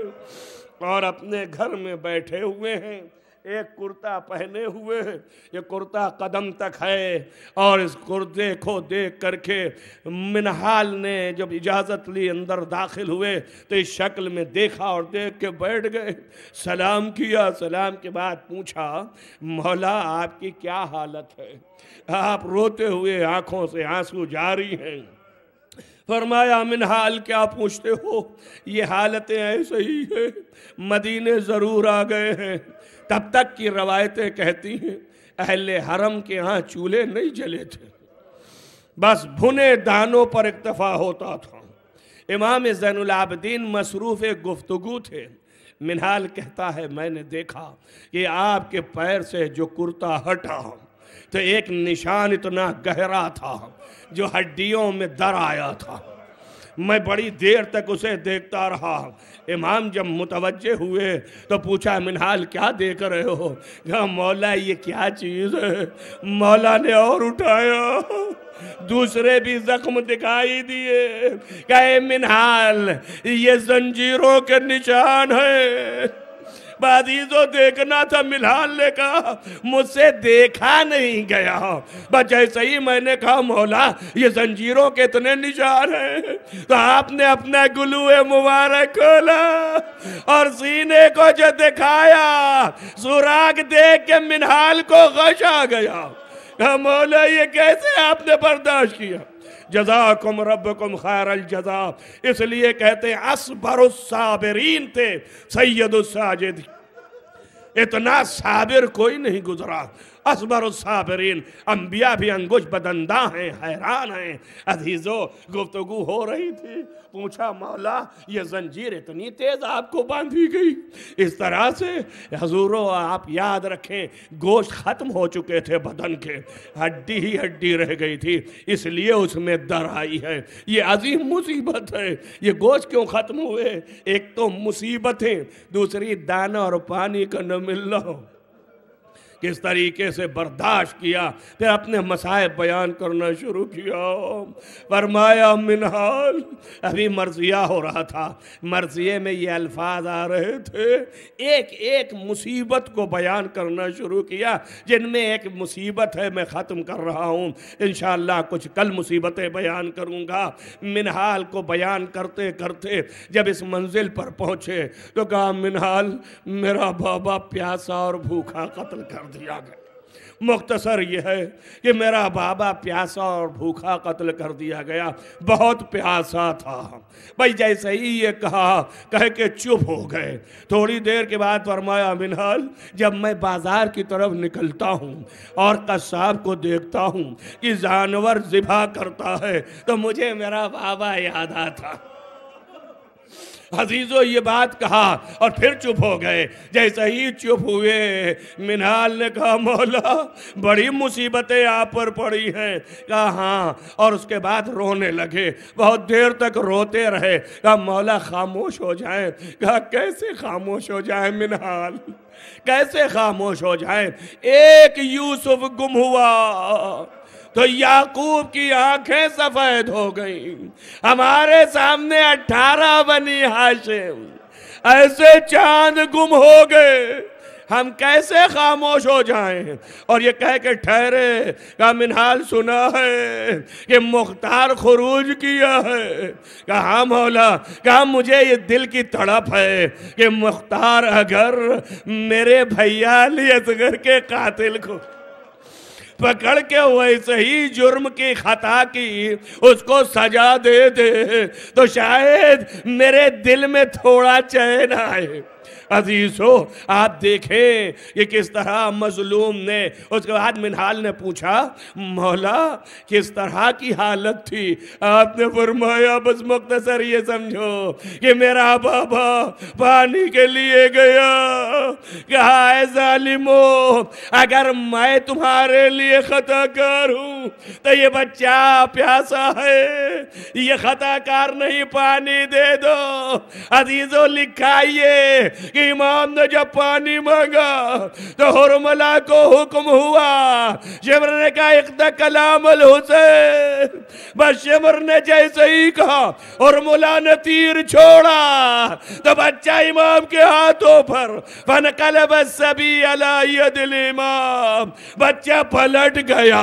اور اپنے گھر میں بیٹھے ہوئے ہیں، ایک کرتا پہنے ہوئے ہیں، یہ کرتا قدم تک ہے، اور اس کرتے کو دیکھ کر کے منہال نے جب اجازت لی اندر داخل ہوئے تو اس شکل میں دیکھا اور دیکھ کے بیٹھ گئے، سلام کیا، سلام کے بعد پوچھا مولا آپ کی کیا حالت ہے، آپ روتے ہوئے آنکھوں سے آنسو جاری ہیں۔ فرمایا منہال کیا پوچھتے ہو، یہ حالتیں ایسے ہی ہیں، مدینے ضرور آ گئے ہیں۔ تب تک کی روایتیں کہتی ہیں اہل حرم کے ہاں چولہے نہیں جلے تھے، بس بھنے دانوں پر اکتفا ہوتا تھا۔ امام زین العابدین مصروف گفتگو تھے۔ منہال کہتا ہے میں نے دیکھا کہ آپ کے پیر سے جو کرتا ہٹا تو ایک نشان اتنا گہرا تھا جو ہڈیوں میں در آیا تھا، میں بڑی دیر تک اسے دیکھتا رہا۔ امام جب متوجہ ہوئے تو پوچھا منہال کیا دیکھ رہے ہو؟ کہا مولا یہ کیا چیز ہے؟ مولا نے اور اٹھایا، دوسرے بھی زخم دکھائی دیے، کہے منہال یہ زنجیروں کے نشان ہے۔ عزیزو دیکھنا تھا، منہال نے کہا مجھ سے دیکھا نہیں گیا، بس جیسے ہی میں نے کہا مولا یہ زنجیروں کے اتنے نشان ہیں تو آپ نے اپنا گلوے مبارک کھولا اور سینے کو جو دکھایا، سوراخ دیکھ کے منہال کو غش آ گیا۔ کہا مولا یہ کیسے آپ نے برداشت کیا؟ جزاکم ربکم خیر الجزا، اس لیے کہتے ہیں اصبر الصابرین تھے سید الساجدین، اتنا صابر کوئی نہیں گزرا۔ اصبر الصابرین، انبیاء بھی انگوش بدندہ ہیں، حیران ہیں۔ عزیزو گفتگو ہو رہی تھی، پوچھا مولا یہ زنجیر اتنی تیز آپ کو باندھی گئی؟ اس طرح سے حضورو آپ یاد رکھیں گوشت ختم ہو چکے تھے بدن کے، ہڈی ہی ہڈی رہ گئی تھی، اس لیے اس میں در آئی ہے۔ یہ عظیم مصیبت ہے، یہ گوشت کیوں ختم ہوئے؟ ایک تو مصیبتیں، دوسری دانہ اور پانی کا نہ ملنا، کس طریقے سے برداشت کیا، پھر اپنے مسائب بیان کرنا شروع کیا۔ فرمایا منہال، ابھی مرضیہ ہو رہا تھا، مرضیے میں یہ الفاظ آ رہے تھے، ایک ایک مصیبت کو بیان کرنا شروع کیا، جن میں ایک مصیبت ہے میں ختم کر رہا ہوں، انشاءاللہ کچھ کل مصیبتیں بیان کروں گا۔ منہال کو بیان کرتے کرتے جب اس منزل پر پہنچے تو کہا منہال میرا بابا پیاسا اور بھوکا قتل کر دیا گیا، مختصر یہ ہے کہ میرا بابا پیاسا اور بھوکا قتل کر دیا گیا، بہت پیاسا تھا۔ بھائی جیسے ہی یہ کہہ کے چپ ہو گئے۔ تھوڑی دیر کے بعد فرمایا منہال جب میں بازار کی طرف نکلتا ہوں اور قصاب کو دیکھتا ہوں کہ جانور ذبح کرتا ہے تو مجھے میرا بابا یاد آتا۔ عزیزو یہ بات کہا اور پھر چپ ہو گئے۔ جیسے ہی چپ ہوئے منہال نے کہا مولا بڑی مصیبتیں آپ پر پڑی ہیں۔ کہا ہاں، اور اس کے بعد رونے لگے، بہت دیر تک روتے رہے۔ کہا مولا خاموش ہو جائیں۔ کہا کیسے خاموش ہو جائیں منہال، کیسے خاموش ہو جائیں؟ ایک یوسف گم ہوا تو یعقوب کی آنکھیں سفید ہو گئیں، ہمارے سامنے 18 بنی ہاشم، ایسے چاند گم ہو گئے، ہم کیسے خاموش ہو جائیں؟ اور یہ کہہ کے ٹھہرے۔ کہا منہال سنا ہے کہ مختار خروج کیا ہے؟ کہا ہاں مولا۔ کہا مجھے یہ دل کی تڑپ ہے کہ مختار اگر میرے بھیا علی اصغر کے قاتل کو پکڑ کے ویسے ہی جرم کی خطا کی اس کو سزا دے دے تو شاید میرے دل میں تھوڑا چین آئے۔ عزیزو آپ دیکھیں کہ کس طرح مظلوم نے، اس کے بعد منہال نے پوچھا مولا کس طرح کی حالت تھی؟ آپ نے فرمایا بس مختصر یہ سمجھو کہ میرا بابا پانی کے لیے گیا۔ کہا اے ظالمو اگر میں تمہارے لیے خطا کار ہوں تو یہ بچہ پیاسا ہے، یہ خطا کار نہیں، پانی دے دو۔ عزیزو لکھا یہ کہ امام نے جب پانی مانگا تو حرملہ کو حکم ہوا، شمر نے کہا اقضا کلام الحسین، بس شمر نے جیسے ہی کہا حرملہ نے تیر چھوڑا تو بچہ امام کے ہاتھوں پر فنقلب الصبی علی ید الامام، بچہ پلٹ گیا۔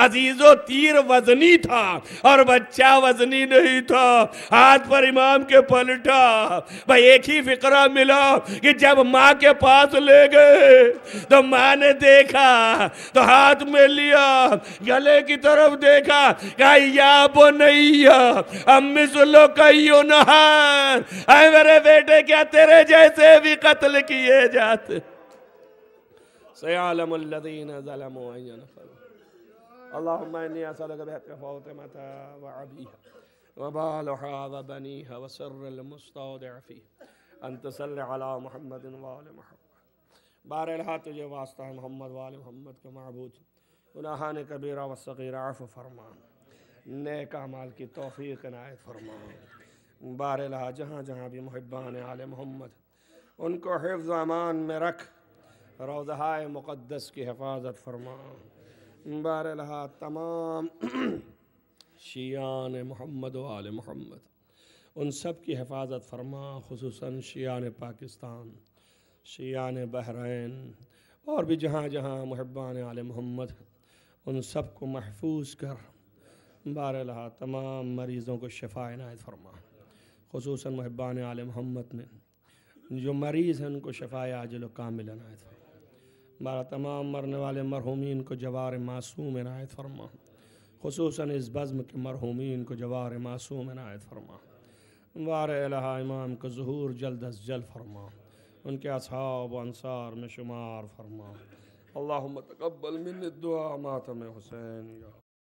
عزیزو تیر وزنی تھا اور بچہ وزنی نہیں تھا، ہاتھ پر امام کے پلٹا۔ بھائی ایک ہی فقرہ ملا کہ جب ماں کے پاس لے گئے تو ماں نے دیکھا تو ہاتھ میں لیا، گلے کی طرف دیکھا، کہا یا بنیا امی سلو کئیو نہار، اے میرے بیٹے کیا تیرے جیسے بھی قتل کیے جاتے؟ سیعلم الذین ظلموا أَيَّ نَفَرٍ اللہم انی اسألک بحق فاطمة وعبیها وبالها وبنیها وسر المستودع فیہ ان تصلی علی محمد وآل محمد۔ بہرحال تجھے واسطہ ہے محمد وآل محمد کا معبود، گناہان کبیرہ و صغیرہ عفو فرما، نیک اعمال کی توفیق عنایت فرما۔ بہرحال جہاں جہاں بھی محبان آل محمد ان کو حفظ و امان میں رکھ، روضہ مقدس کی حفاظت فرما۔ بہرحال تمام شیعان محمد و آل محمد ان سب کی حفاظت فرما، خصوصاً شیعان پاکستان، شیعان بحرین اور بھی جہاں جہاں محبان آل محمد ان سب کو محفوظ کر۔ بہرحال تمام مریضوں کو شفا عنایت فرما، خصوصاً محبان آل محمد میں جو مریض ہیں ان کو شفا عاجل و کامل عنایت فرما۔ بہرحال تمام مرنے والے مرحومین کو جوار معصوم عنایت فرما، خصوصاً اس بزم کے مرحومین کو جوار معصوم عنایت فرما۔ وار الہ امام کا ظہور جلد از جلد فرما، ان کے اصحاب و انصار میں شمار فرما۔ اللہم تقبل من الدعا ماتم حسین یا